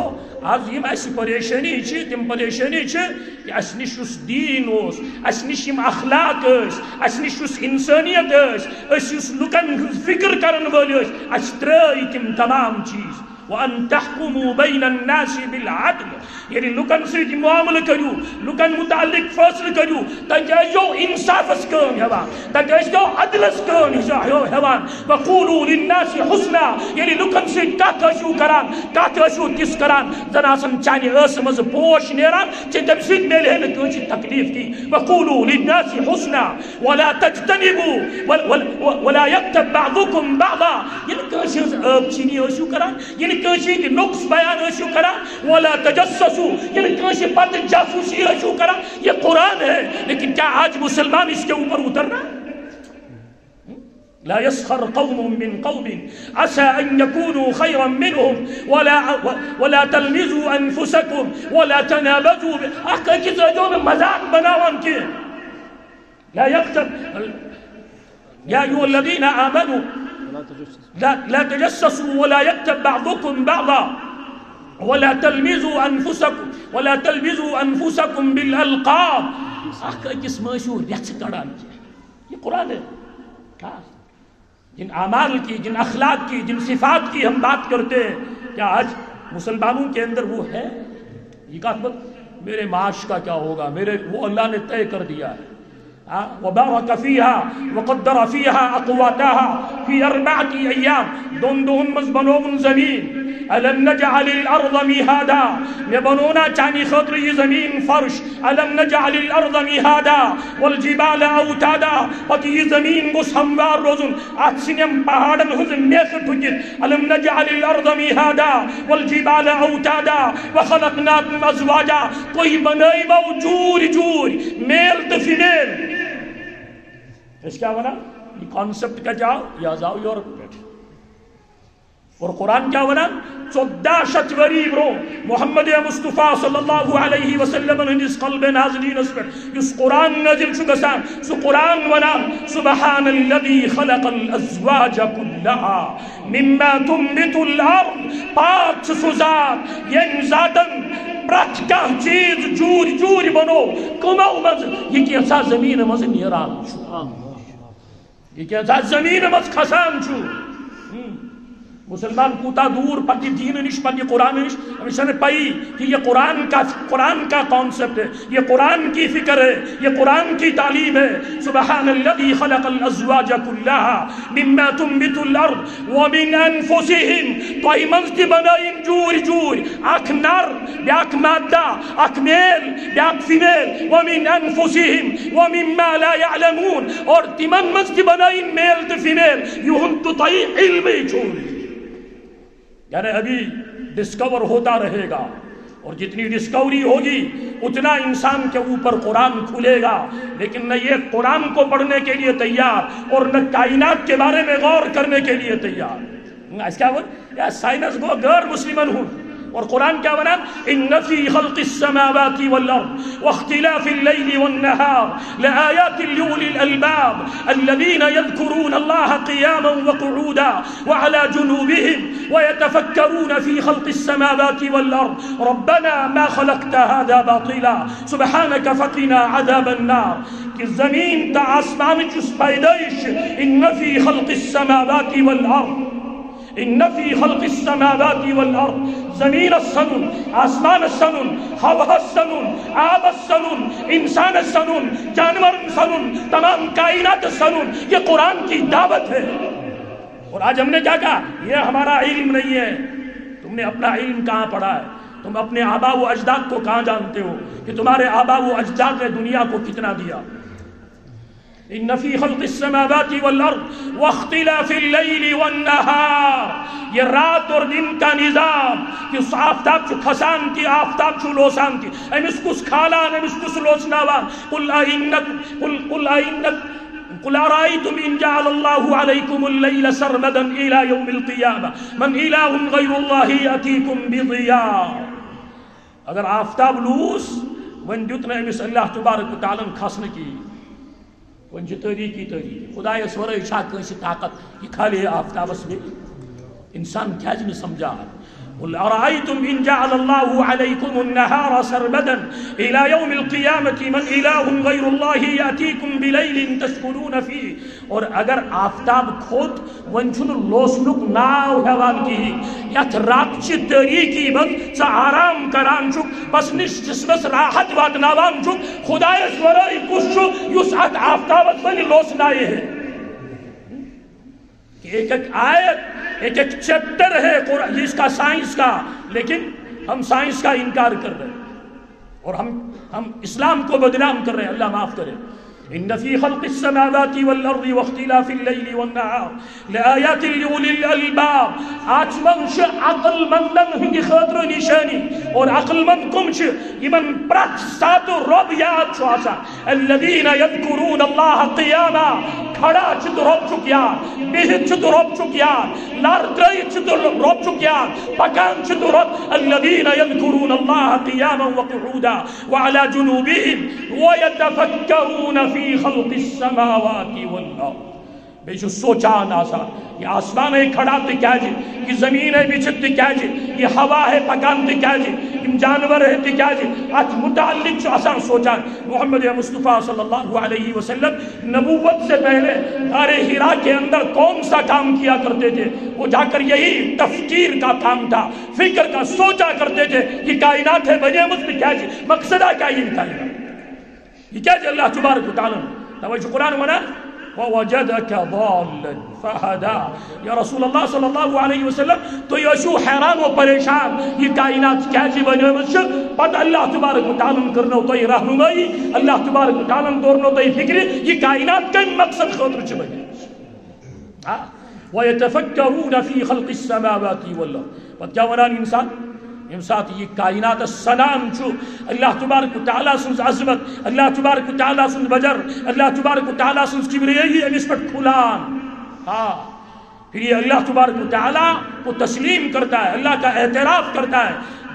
آج یم اَسہِ پریشانی چھِ تِم پریشانی چھِ کہ اَسہِ نِش یُس دیٖن اوس اَسہِ نِش یِم اخلاق ٲسۍ اَسہِ نِش یُس اِنسٲنیت ٲسۍ یُس لُکن ہٕنٛز فکر کرن وٲلۍ ٲسۍ اَسہِ ترٛٲے تِم تمام چیٖز وَأَن تَحْكُمُوا بَيْنَ النَّاسِ بِالْعَدْلِ یعنی لُکن سۭتۍ معاملہٕ کٔرِو لُکن مُتعلق فٲصلہٕ کٔرِو تَتہِ ٲسۍزیو اِنصافس کٲم ہٮ۪وان تَتہِ ٲسۍزیو عدلس کٲم ہٮ۪وان وَقُولُوا لِلنَّاسِ حُسْنًا یعنی لُکن سۭتۍ کتھ ٲسِو کران کتھ ٲسِو تِژھ کران زن آسن چانہِ ٲسہٕ منٛزٕ پوش نیران ژےٚ تَمہِ سۭتۍ میلہِ ہے نہٕ کٲنٛسہِ تکلیٖف کِہیٖنۍ وَقُولُوا لِلنَّاسِ حُسْنًا وَلَا تَجْتَنِبُوا وَلَا يَغْتَب بَعْضُكُم بَعْضًا یعنی کٲنٛسہِ ہٕنٛز ٲب چیٖنی ٲسِو کران یعنی کٲنٛسہِ ہٕنٛدۍ نۄقص بیان ٲسِو کران وَلَا تَجَسَّسُوا یعنی کٲنٛسہِ پتہٕ جاسوٗسی ٲسِو کران یہ قرآن ہے لیکن کیا آج مسلمان اس کے اوپر اترنا لا يسخر قوم من قوم عسى ان يكونوا خيرا منهم ولا تلمزوا انفسكم ولا تنابزوا اكيد جو مذاق بناون کے لا يغتب يا ايها الذين امنوا لا تجسسوا ولا يغتب بعضكم بعضا ولا تلمزوا انفسكم بالالقاب اکس مٲسِو رٮ۪ژھِ کڑان یہ قرآن ہے جن اعمال کی جن اخلاق کی جن صفات کی ہم بات کرتے ہیں کیا آج مسلمانوں کے اندر وہ ہے یہ کہا میرے معاش کا کیا ہوگا وہ اللہ نے طے کر دیا ہے وبارك فيها وقدر فيها أقواتها في 4 أيام دون مزبنون زمين ألم نجعل الأرض مهادا نبنونا چانی خطر یہ زمین فرش ألم نجعل الأرض مهادا والجبال أوتادا پتہ یہ زمین گوس ہموار روزن اتسنیم پہاڑن ہزن میخ ٹھکت ألم نجعل الأرض مهادا والجبال أوتادا وخلقناكم أزواجا کوئی بنائی باو جور جور میل تو فیمیل اس کیا بنا یہ کانسپٹ کا جاؤ یا جاؤ یورپ بیٹھے اور قرآن کیا بنا 14 وری برو محمد مصطفیٰ صلی اللہ علیہ وسلم ہندس قلب نازلین اس پر اس قرآن نازل شکسان سو قرآن ونام سبحان الذي خلق الازواج كلها مما تنبت الارض پاک سو ذات ین ذاتن پرت کا چیز جور جور بنو کمو مز یہ کیسا زمین مز نیران چھو یہ کیسا زمین مز خسان چھو مسلمان کوتا دور پتی دین نش پتی قرآن نش ہمیشہ نے پائی کہ یہ قرآن کا کانسپٹ ہے یہ قرآن کی فکر ہے یہ قرآن کی تعلیم ہے سبحان الذي خلق الازواج كلها مما تنبت الارض ومن انفسهم تو ایمنز کی بنائیم جور جور اک نر بیاک مادہ اک میل بیاک فیمیل ومن انفسهم ومما لا يعلمون اور تیمن منز کی بنائیم میل تو فیمیل یہن تو تائی علمی چھوڑی یعنی ابھی ڈسکور ہوتا رہے گا اور جتنی ڈسکوری ہوگی اتنا انسان کے اوپر قرآن کھلے گا لیکن نہ یہ قرآن کو پڑھنے کے لیے تیار اور نہ کائنات کے بارے میں غور کرنے کے لیے تیار اس کیا بول یا سائنس کو غیر مسلمان ہوں اور قرآن کیا بنا ان فی خلق السماوات والارض واختلاف الليل والنهار لآيات لأولي الألباب الذين يذكرون الله قياما وقعودا وعلى جنوبهم ويتفكرون في خلق السماوات والارض ربنا ما خلقت هذا باطلا سبحانك فقنا عذاب النار کہ زمین تا آسمان جس پیدائش ان فی خلق السماوات والارض ان فی خلق السماوات والارض زمین السنن آسمان السنن ہوا السنن آب السنن انسان السنن جانور السنن تمام کائنات السنن یہ قرآن کی دعوت ہے اور آج ہم نے کیا کہا یہ ہمارا علم نہیں ہے تم نے اپنا علم کہاں پڑھا ہے تم اپنے آبا و اجداد کو کہاں جانتے ہو کہ تمہارے آبا و اجداد نے دنیا کو کتنا دیا ان فی خلق السماوات والارض واختلاف الليل والنهار یہ رات اور دن کا نظام کہ آفتاب چو کھسان کی آفتاب چو لوسان کی امس کس کھالان امس کس لوسناوان قل أرأيتم إن جعل الله عليكم الليل سرمدا إلى يوم القيامة من إله غير الله يأتيكم بضياء اگر آفتاب لوس ون دیتنا امس اللہ تبارک و تعالی کھسنے کی ون طریقی خدا اس ورے چھا کانسی طاقت یہ خالی آفتابس میں انسان کیا جن سمجھا قل أرأيتم إن جعل الله عليكم النهار سرمدا إلى يوم القيامة من إله غير الله يأتيكم بليل تسكنون فيه اور اگر آفتاب کھوت ونچن لوسنک ناو ہیوان کی یت رات چی طریقی بند سا آرام کران چک بس نش جسمس راحت واتناوان چک خدای سورائی کس چک یس ات آفتابت بنی لوسنائے ہیں ایک ایک آیت ایک ایک چیپٹر ہے اس کا سائنس کا لیکن ہم سائنس کا انکار کر رہے ہیں اور ہم اسلام کو بدنام کر رہے ہیں اللہ معاف کرے ان فی خلق السماوات والارض واختلاف الليل والنهار لآیات لأولی الالباب آج منش عقل مندن ہنگی خاطر نشانی اور عقل مند کمچ یمن پرت سات رب یاد چھو آسا الذین یذکرون اللہ قیاما کھڑا چھت رب چکیان بہت چھت رب چکیان لاردائی چھت رب چکیان پکان چھت رب الذین یذکرون اللہ قیاما وقعودا وعلى جنوبهم ویتفکرون فی خلق السماوات والارض بے جو سوچا ناسا یہ آسمان ہے کھڑا تے کیا جی یہ زمین ہے بچت تے کیا جی یہ ہوا ہے پکان تے کیا جی یہ جانور ہے تے کیا جی آج متعلق جو آسان سوچا محمد مصطفیٰ صلی اللہ علیہ وسلم نبوت سے پہلے غار حرا کے اندر کون سا کام کیا کرتے تھے وہ جا کر یہی تفکیر کا کام تھا فکر کا سوچا کرتے تھے یہ کائنات ہے بنے مجھ میں کیا جی مقصدہ کیا یہ کائنات یہ کیا جی اللہ تبارک و تعالی توجہ قرآن ونان وَوَجَدَكَ ضَالًّا فَهَدَى. یا رسول اللہ صلی اللہ علیہ وسلم تو یشو حیران و پریشان یہ کائنات کیسی بنیمت چھ پتہ اللہ تبارک و تعالیٰ کرنو تو یہ رہنمائی اللہ تبارک و تعالیٰ دورنو تو یہ فکری یہ کائنات کئی مقصد خاطر چھ بنیمت. وَيَتَفَكَّرُونَ فِي خَلْقِ السَّمَاوَاتِ وَالْأَرْضِ. پتہ کیا ونان انسان یم سات یہ کائنات سلام چھو اللہ تبارک و تعالیٰ سنز عظمت اللہ تبارک و تعالیٰ سنز بجر اللہ تبارک و تعالیٰ سنز کبریائی امس پر کھلان. پھر یہ اللہ تبارک و تعالیٰ کو تسلیم کرتا ہے اللہ کا اعتراف کرتا ہے.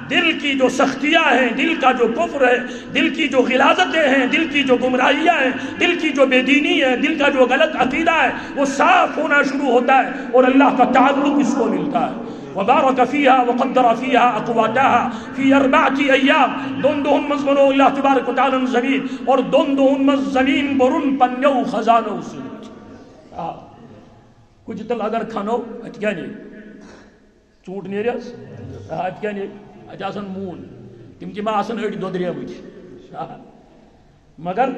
دل کی جو سختیاں ہیں دل کا جو کفر ہے دل کی جو غلاظتیں ہیں دل کی جو گمراہیاں ہیں دل کی جو بے دینی ہے دل کا جو غلط عقیدہ ہے وہ صاف ہونا شروع ہوتا ہے اور اللہ کا تعلق اس کو ملتا ہے. وبارك فيها وقدر فيها أقواتها في 4 أيام. دون مزمنو اللہ تبارک و تعالی زمین اور دون مز زمین برن پنیو خزانو سوچ. کچھ تل اگر کھانو ات کیا نہیں چونٹ نیریس ات کیا نہیں ات آسن مون تم تم آسن اڑ دودریا بچ مگر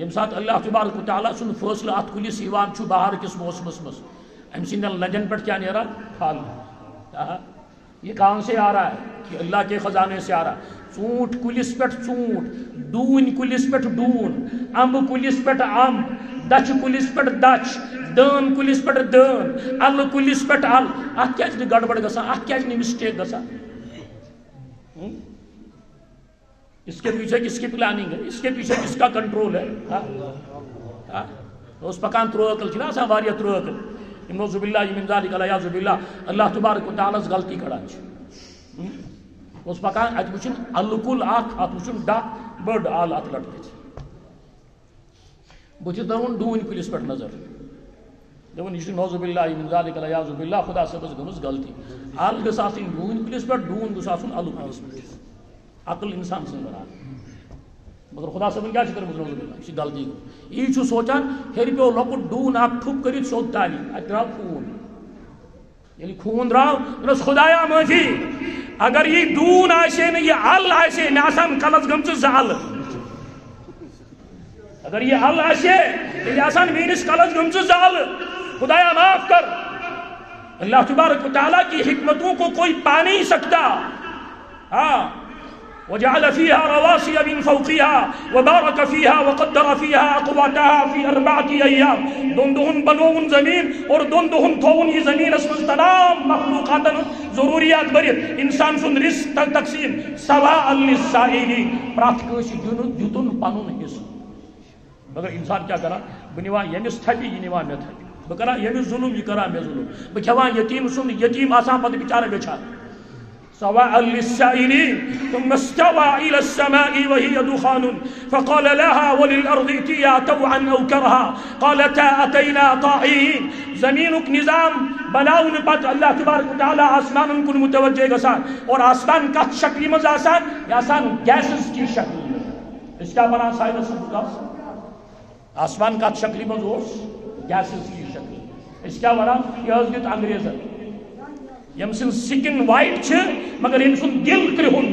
یم سات اللہ تبارک و تعالی سن فیصلہ ات کلس ایوان چھو بہار کس موسمس مس ام سندن لجن پٹ کیا نیرا پھل. یہ کہاں سے آ رہا ہے کہ اللہ کے خزانے سے آ رہا ہے. ژونٹ کلس پٹ ژونٹ ڈون کلس پٹ ڈون امب کلس پٹ امب دچ کلس پٹ دچ دان کلس پٹ دان ال کلس پٹ ال. ات کیا گڑبڑ گسان ات کیا مسٹیک گسان. اس کے پیچھے کس کی پلاننگ ہے اس کے پیچھے کس کا کنٹرول ہے. اس پکان ترو عقل چھنا آسان واریاہ ترو عقل نعوذ باللہ من ذالک الیاذ باللہ اللہ تبارک و تعالیٰ غلطی کڑان چھ. اس پکان ات وچن الکل اخ ات وچن ڈک بڑ آل ات لٹکت بچ دون ڈون کلس پٹ نظر دون یہ نعوذ باللہ من ذالک الیاذ باللہ خدا صبس گمس غلطی. آل گس آسن ڈون کلس پٹ ڈون گس آسن الو کلس پٹ. عقل انسان سے برابر مگر خدا صبن کیا کر نعوذ باللہ یہ غلطی یہ چھ سوچان ہر پیو لکٹ ڈون اخ ٹھپ کرت سود تالی ات درا خون یعنی خون دراو دس خدایا معافی اگر یہ ڈون آسے نا یہ ال آسے نا آسان کلس گمچ زال اگر یہ ال آسے یہ آسان مینس کلس گمچ زال خدایا معاف کر. اللہ تبارک و تعالیٰ کی حکمتوں کو کوئی پا نہیں سکتا. وجعل فيها رواسي من فوقها وبارك فيها وقدر فيها أقواتها في 4 أيام. دون بنون زمین اور دون تھون یہ زمین اس میں تمام مخلوقات ضروریات برت انسان سن رزق تقسیم سواء للسائلین پرات کس دیتن پنن حصہ. مگر انسان کیا کرا بہ نوان یمس تھپی یہ نوان مے تھپی بہ کرا یمس ظلم یہ کرا مے ظلم بہ کھوان یتیم سن یتیم آسان پتہ بیچارہ بیچارہ. سواء للسائلين ثم استوى إلى السماء وهي دخان فقال لها وللأرض ائتيا طوعا أو كرها قالتا أتينا طاعين. زمینک نظام بناون پت اللہ تبارک و تعالی آسمان کن متوجہ گسان اور آسمان کت شکلی مز آسان یا آسان گیسز کی شکل میں. اس کا بنا سائنس بکاس آسمان کت شکلی مز اس گیسز کی شکل. اس کا بنا یہ حضرت انگریزن یم سن سکن وائٹ چھ مگر یم سن دل کرہن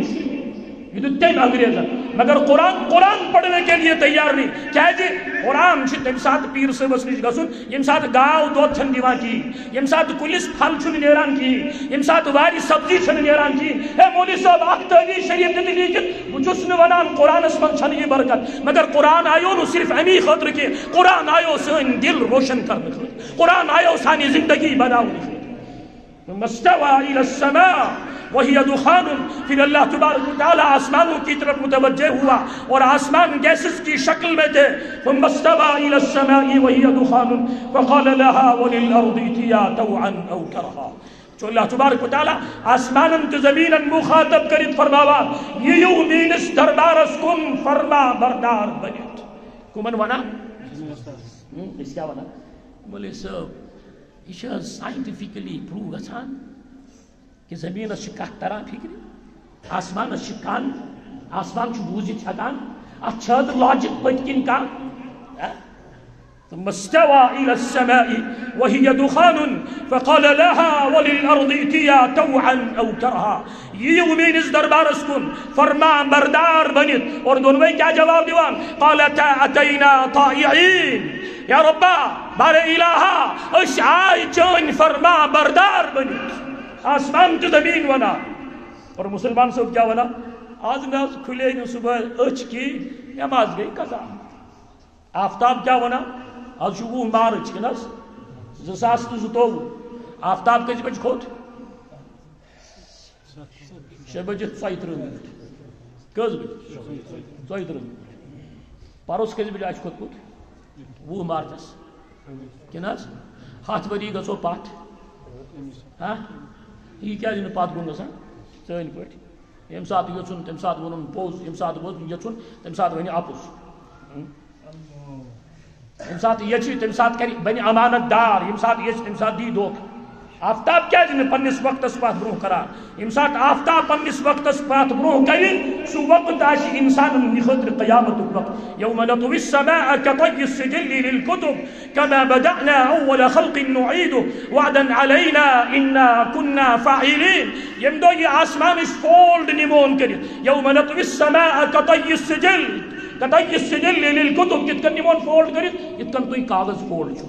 یہ تو تم انگریزن مگر قرآن پڑھنے کے لیے تیار نہیں. کیا جی قرآن چھ تم ساتھ پیر صاحبس نش گسن یم ساتھ گاو دودھ چھن دیوان کی یم ساتھ کلس پھل چھن نیران کی یم ساتھ واری سبزی چھن نیران کی. اے مولوی صاحب اخ تحریر شریف دل لیکن وہ جس نے ونان قرآن اس من چھن یہ برکت مگر قرآن آیو نو صرف امی خاطر کے قرآن آیو سن دل روشن کرنے خاطر قرآن آیو سانی زندگی بناؤ. ثم استوى إلى السماء وهي دخان. پھر اللہ تبارک و تعالی آسمانوں کی طرف متوجہ ہوا اور آسمان گیسز کی شکل میں تھے. ثم استوى إلى السماء وهي دخان فقال لها وللأرض ائتيا طوعا أو كرها. جو اللہ تبارک و تعالی آسمانن تو زمینن مخاطب کرت فرماوا یہ یومینس دربارس کن فرما بردار بنت. کمن ونا اس کیا ونا بولے صاحب یہ سائنٹیفکلی پروو گژھان کہ زمین کت تران فکر آسمان کان آسمان بوزت ہکان ات لاجک پت کن کان ثم استوى إلى السماء وهي دخان فقال لها وللأرض ائتيا طوعا أو كرها. یہ امین اس دربارس کن فرمان بردار بنت اور دونویں کیا جواب دیوان قالتا اتینا طائعین یا ربا بار الہا اش آئی چون فرمان بردار بنت آسمان تو زمین ونا. اور مسلمان صاحب کیا ونا آج ناز کھلے گی صبح اچ کی نماز گئی قضا. آفتاب کیا ونا آج شو مارچ کی ناز زساس تو زتو آفتاب کج بج کھوت 6 بجے 30 منٹ کز بجے 30 منٹ پروس کز بجے آج کھوت 20 مارچس کناز 7 ؤری گژھو پتھ ہاں یہ کیا پتھ گوٚو گژھان سٲنۍ پٲٹھۍ ییٚمہِ ساتہٕ یژھُن تمہِ ساتہٕ ووٚنُن پوٚز ییٚمہِ ساتہٕ یژھُن تمہِ ساتہٕ ونہِ اپُز ییٚمہِ ساتہٕ یژھِ تمہِ ساتہٕ کرِ بنہِ امانت دار ییٚمہِ ساتہٕ یژھِ تمہِ ساتہٕ دی دھوکہٕ. آفتاب کیا جن پنس وقتس پات برو کران یم سات آفتاب پنس وقتس پات برو کرن سو وقت آش انسان نخطر قیامت وقت یوم نطوی السماء كطي السجل للكتب كما بدأنا اول خلق نعيد وعدا علينا انا كنا فاعلين. یم دو یہ آسمان اس فولڈ نمون کرن یوم نطوی السماء كطي السجل كطي السجل للكتب کت کن نمون فولڈ کرن کت کن توی کاغذ فولڈ چھو.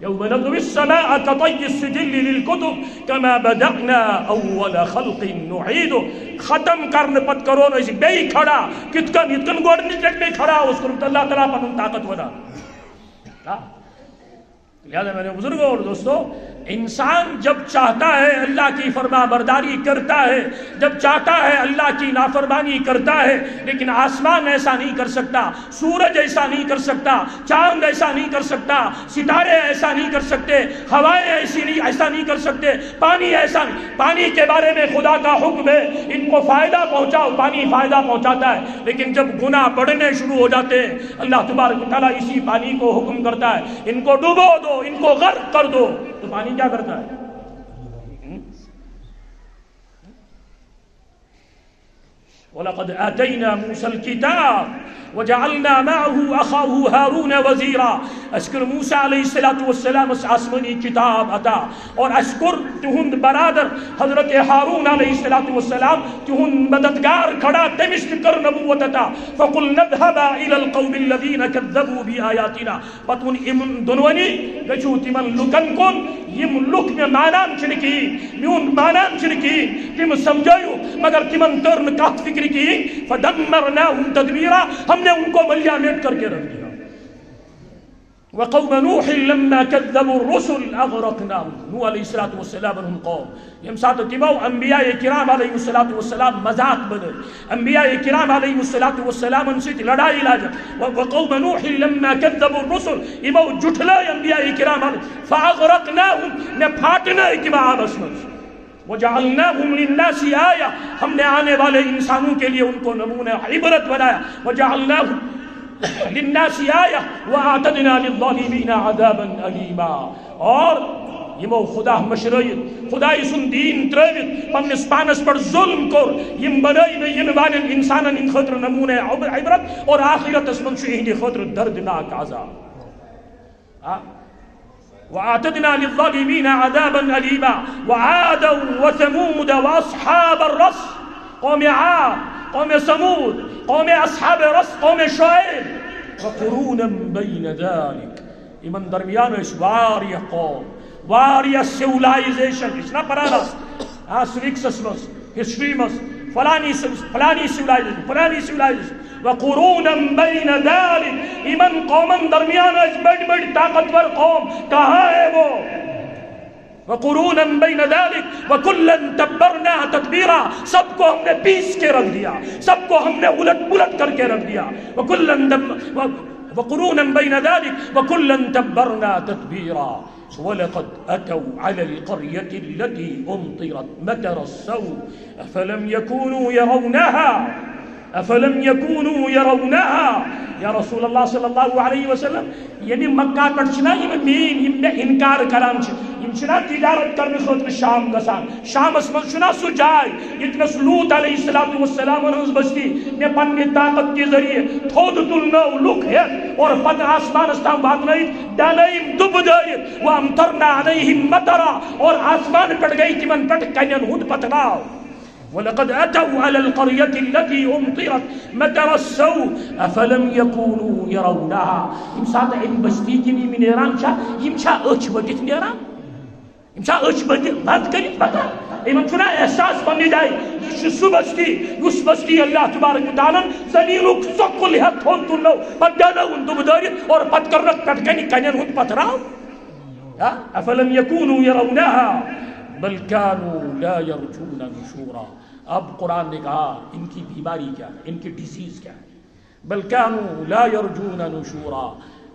يوم نطوي السماء كطي السجل للكتب كما بدأنا أول خلق نعيد. ختم کرنے پت کرون ایسی بے کھڑا کتکن اتکن گوڑ نجلک بے کھڑا اس کرمت اللہ تعالیٰ پنن طاقت ودا. لہذا میرے بزرگوں اور دوستو انسان جب چاہتا ہے اللہ کی فرما برداری کرتا ہے جب چاہتا ہے اللہ کی نافرمانی کرتا ہے لیکن آسمان ایسا نہیں کر سکتا سورج ایسا نہیں کر سکتا چاند ایسا نہیں کر سکتا ستارے ایسا نہیں کر سکتے ہوائیں ایسا نہیں کر سکتے پانی ایسا نہیں. پانی کے بارے میں خدا کا حکم ہے ان کو فائدہ پہنچاؤ پانی فائدہ پہنچاتا ہے لیکن جب گناہ بڑھنے شروع ہو جاتے ہیں اللہ تبارک و تعالیٰ اسی پانی کو حکم کرتا ہے ان کو ڈبو دو ان کو غرق کر دو. تو پانی کیا کرتا ہے وَلَقَدْ آتَيْنَا مُوسَى الْكِتَابَ وَجَعَلْنَا مَعَهُ أَخَاهُ هَارُونَ وَزِيرًا. اشکر موسیٰ علیہ السلام اس آسمانی کتاب عطا اور اشکر تہند برادر حضرت ہارون علیہ السلام تہند مددگار کھڑا تمش کر نبوت عطا. فَقُلْنَا اذْهَبَا إِلَى الْقَوْمِ الَّذِينَ كَذَّبُوا بِآيَاتِنَا. پتون امن دنونی گچو تمن لکن کن یم لک میں مانان چھنکی میون مانان چھنکی تم سمجھایو مگر تمن ترن کات فکر کی فدمرناهم تدمیرا ہم نے ان کو ملیا میٹ کر کے رکھ دیا. وقوم نوح لما كذبوا الرسل اغرقناهم. نوح علیہ السلام انہم قوم یم ساتھ تیمو انبیاء کرام علیہ السلام مذاق بدل انبیاء کرام علیہ السلام ان سے لڑائی لاجا. وقوم نوح لما كذبوا الرسل امو جھٹلا انبیاء کرام فاغرقناهم نے پھاٹنا اتباع بسمت. وجعلناهم للناس آیہ ہم نے آنے والے انسانوں کے لیے ان کو نمونہ عبرت بنایا. وجعلناهم للناس آیہ وآتدنا للظالمین عذابا علیما. اور یمو خدا مشرعیت خدا سن دین ترویت پنس پانس پر ظلم کر یم بنائی ین والن انسانن ان خطر نمونہ عبرت اور آخرت اسمن شہید خطر دردناک عذاب. وآتدنا للظالمين عذابا أليما. وعادا وثمود وأصحاب الرس قوم عاد قوم ثمود قوم أصحاب رس قوم شعيب وقرونا بين ذلك. إمن درمیان اس واریہ قوم واریہ civilization اس نا پرانس سویکس اسمس ہسٹری مس فلانی civilization وقرونا بین ذلك ایمن قومن درمیان اس بڑی بڑی طاقتور قوم کہاں ہے وہ. وقرونا بین ذلك وکلا تبرنا تدبیرا سب کو ہم نے پیس کے رکھ دیا سب کو ہم نے الٹ پلٹ کر کے رکھ دیا. وقرونا بین ذلك وکلا تبرنا تدبیرا. وَلَقَدْ أَتَوْا عَلَى الْقَرْيَةِ الَّتِي أُمْطِرَتْ مَطَرَ السَّوْءِ أَفَلَمْ يَكُونُوا يَرَوْنَهَا یا رسول اللہ صلی اللہ علیہ وسلم یعنی مکہ پہ مین میں انکار کران تجارت کرنے خاطر شام گسان شامس مزہ سہ جائے یتنس لوط علیہ السلام ہز بستی میں پنہ طاقت کے ذریعے تھود تلنو لک ہیت اور پتہ آسمانس تام واتنائت ڈالیم دب دائت وامطرنا علیہم مطرا اور آسمان پہ گئی تمن پہ کنین ہند پتناو وَلَقَدْ أَتَوْا عَلَى الْقَرْيَةِ الَّتِي أُمْطِرَتْ مَطَرَ السَّوْءِ أَفَلَمْ يَكُونُوا يَرَوْنَهَا یم سات ام بستی کن یم نیران چھا یم چھا اچھ بٹت نیران یم چھا اچھ بٹت بند کرت پتا امن چھنا احساس پنی جائے یہ سو بستی اس بستی اللہ تبارک و تعالی زمینک سکل ہے تھون تلو پت ڈالو ان دب دارت اور پت کرنک پت کنی کنین ہند پتراو أَفَلَمْ يَكُونُوا يَرَوْنَهَا بل كانوا لا يرجون نشورا. اب قرآن نے کہا ان کی بیماری کیا ہے، ان کی ڈیزیز کیا ہے. بل كانوا لا يرجون نشورا،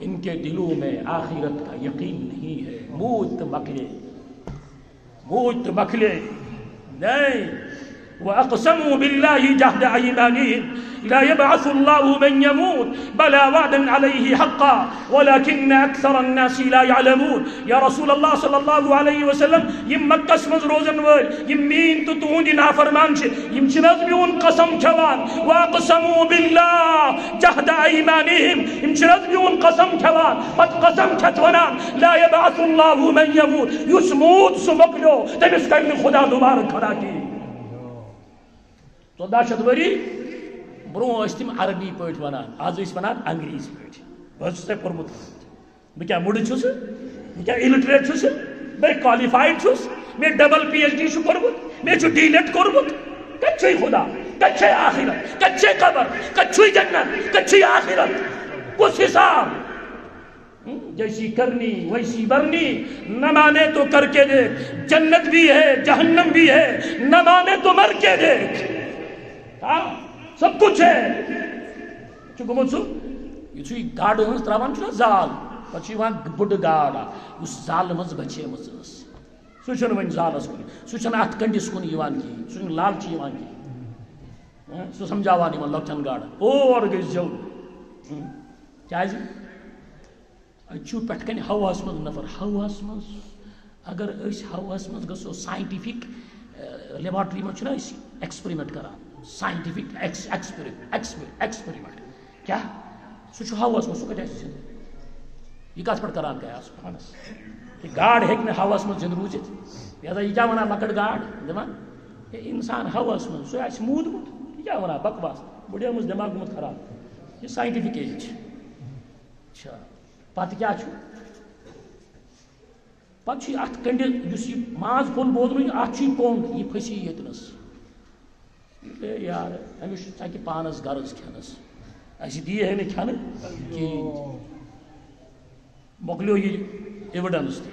ان کے دلوں میں آخرت کا یقین نہیں ہے. موت مکلے نہیں. وأقسموا بالله جهد أيمانهم لا يبعث الله من يموت بلى وعدا عليه حقا ولكن أكثر الناس لا يعلمون. يا رسول الله صلى الله عليه وسلم يم مكس مز روزن ول يم مين تتون دي نافرمان يم چنز بيون قسم كوان. وأقسموا بالله جهد أيمانهم يم چنز بيون قسم كوان قد قسم كتونان لا يبعث الله من يموت يسموت سمكلو تمس كرن خدا دوبارہ کھڑا کی. 1400 وری برو تم عربی پہ ونان آج ونان انگریزی پہ. بہت تھی پورمت بہ کیا مڑ چھس بہ کیا الٹریٹ چھس بہ کوالیفائڈ چھس میں ڈبل پی ایچ ڈی کورمت میں ڈی لیٹ کورمت. کچھ خدا کچھ آخرت کچھ قبر کچھ جنت کچھ آخرت کس حساب جیسی کرنی ویسی برنی. نہ مانے تو کر کے دیکھ جنت بھی ہے جہنم بھی ہے نہ مانے تو مر کے دیکھ. سب کچھ ہے. گومت سہ یہ گاڑ ہز تران زال پہ بڑ گاڑ اس زال مز بچے سہ ون زالس کن سہ ات کنڈس کن کہین سہ لالچ کہین سہ سمجھاوان لۄکٹٮ۪ن گاڑن اور گژھِ زیو کیازِ اتھ پٮ۪ٹھ کنہِ ہواہس منٛز نفر ہواہس منٛز اگر ہواہس منٛز گژھو ساینٹِفک لیبارٹری منٛز چھِنہ أسۍ ایکسپیرمنٹ کران ساینٹفک ایکسپیرمنٹ کیا سہ ہواہس مز سہ کتہِ آسہِ زندٕ یہ کت پہ کران قیاس پانس کہ گاڑ ہیٚکہِ نہٕ ہواہس مز زندٕ روٗزِتھ. لہذا یہ کیا ونان لۄکٕٹ گاڑ دپان ہے انسان ہواہس مز سہ آسہِ موٗدمُت یہ کیا ونان بکواس بُڈیومس دٮ۪ماغ گوٚمُت خراب. یہ ساینٹفک ایج چھِ. پتہٕ کیٛاہ چھُ پتہٕ چھُ اتھ کنڈِ یُس یہِ ماز پھوٚل بوزمُت اتھ چھُ یہِ کوٚنٛگ یہِ پھسی ییٚتنس. یار أمِس چھُ ژَکہِ پانس غرض کھٮ۪نس اَسہِ دِیہِ ہے نہٕ کھٮ۪نہٕ کِہیٖنۍ. مۄکلیو یہِ ایویڈنس تہِ.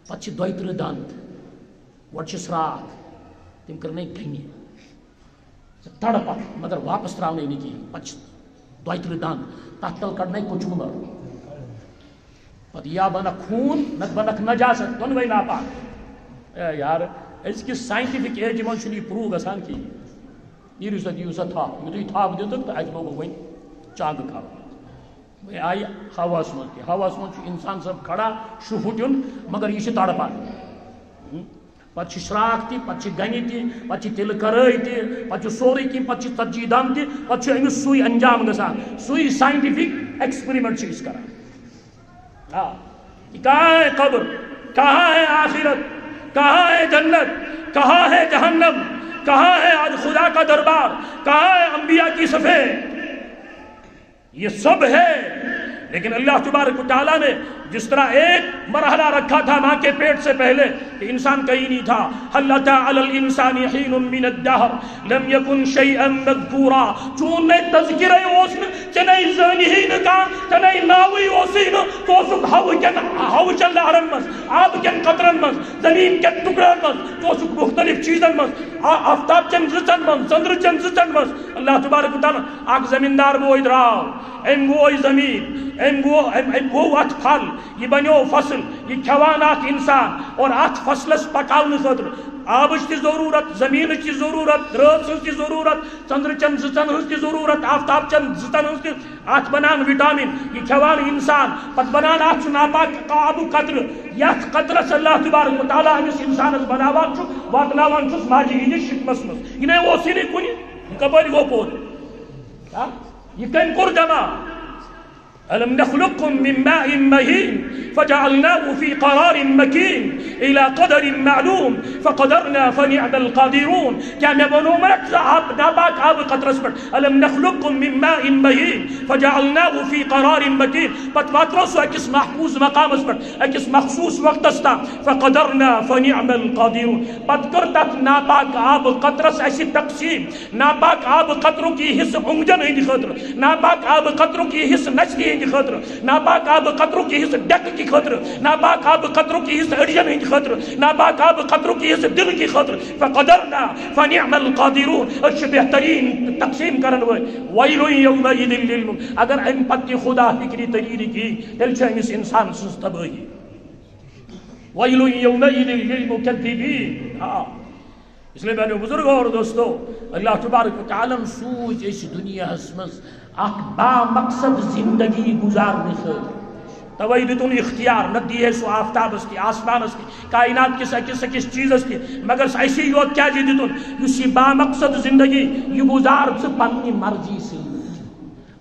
پتہٕ چھِ 32 دنٛد گۄڈٕ چھِ سرٛاکھ تِم کٔرنَے گنہِ تڑ پتہٕ مگر واپس ترٛاونَے نہٕ کِہیٖنۍ. پتہٕ چھِ 32 دنٛد تتھ تل کڑنَے کُچُمبر پتہٕ یا بنکھ خوٗن نتہٕ بنکھ نجاست دۄنوَے ناپاک. یار أزکِس ساینٹفک ایجہِ منٛز چھُنہٕ یہِ پرٛوٗو گژھان کِہیٖنۍ. نیٖرِو سا دِیِو سا تھپھ یُتھُے تھپھ دِتُکھ تہٕ اَتہِ لوگُکھ وۄنۍ چانٛگہٕ کھالُن. وۄنۍ آیہِ ہواہس منٛز تہِ ہواہس منٛز چھُ اِنسان صٲب کھڑا شُہُہ دیُن مگر یہِ چھِ تڑپان. پتہٕ چھِ شراکھ تہِ پتہٕ چھِ گنہِ تہِ پتہٕ چھِ تِلہٕ کرٲے تہِ پتہٕ چھُ سورُے کینٛہہ پتہٕ چھِ 40 دم تہِ پتہٕ چھُ أمِس سُے انجام گژھان. سُے ساینٹفک ایکسپیرمنٹ چھِ أسۍ کران. کہاں ہے قبر کہاں ہے آخرت کہاں ہے جنت کہاں ہے جہنم کہاں ہے آج خدا کا دربار کہاں ہے انبیاء کی صفیں. یہ سب ہے لیکن اللہ تبارک و تعالیٰ نے جس طرح ایک مرحلہ رکھا تھا ماں کے پیٹ سے پہلے کہ انسان کہیں نہیں تھا. هل أتى على الإنسان حين من الدهر لم يكن شيئا مذكورا. چون نے تذکرہ اوسن چنئی زانی ہی نکا چنئی ناوی اوسین تو سک ہو چل لہرن مز آب کن قطرن مز زمین کن ٹکڑن مز تو سک مختلف چیزن مز آفتاب چن زچن مز چندر چن زچن مز. اللہ تبارک و تعالیٰ آگ زمیندار بوئی دراو ام گوئی زمین ام گو ات پھل یہ بنیو فصل یہ کھوان اخ انسان اور ات فصلس پکاؤن خاطر آبش تی ضرورت، زمین کی ضرورت، رات کی ضرورت، چندر چند زتن کی ضرورت، آفتاب چند زتن کی آت بنان وٹامن یہ کھوان انسان پت بنان آت ناپاک آب قطر یت قطرس اللہ تبارک و تعالیٰ امس انسانس بناوان واتناوان چھس ماجی ہندس شکمس مز یہ نہیں اوسی نہیں کنی کپر گو پود یہ کم کور جمع ألم نخلقكم من ماء مهين فجعلناه في قرار مكين إلى قدر معلوم فقدرنا فنعم القادرون كان يبنو مرك ناباك آب قطرس پر ألم نخلقكم من ماء مهين فجعلناه في قرار مكين فتماترسو اكس محفوظ مقام پر اكس مخصوص وقت استا فقدرنا فنعم القادرون بدكرتت ناباك آب قطرس ایسی تقسیم ناباک آب قطروں کی حص انگجن ہی خطر ناباک آب قطروں کی حص نچلی ہی خطر ناپاک آب قطروں کی حص ڈک کی خطر ناپاک آب قطروں کی حص اڑین ہی خطر ناپاک آب قطروں کی حص دل کی خطر فقدرنا فنعم القادرون اچھ بہترین تقسیم کرن ہوئے ویل یومئذ للمکذبین اگر ان پت کی خدا فکری تغییر کی دل چھ اس انسان سنس تباہی ویل یومئذ للمکذبین اس لیے میں نے بزرگ اور دوستو اللہ تبارک و تعالی سوچ اس دنیا اسمز اک با مقصد زندگی گزارنے خاطر توئی دتون اختیار نہ دیے سو آفتاب اس کی آسمان اس کی کائنات کس چیز اس کی مگر ایسی یوت کیا جی دتون یسی با مقصد زندگی یہ گزار سے پنی مرضی سے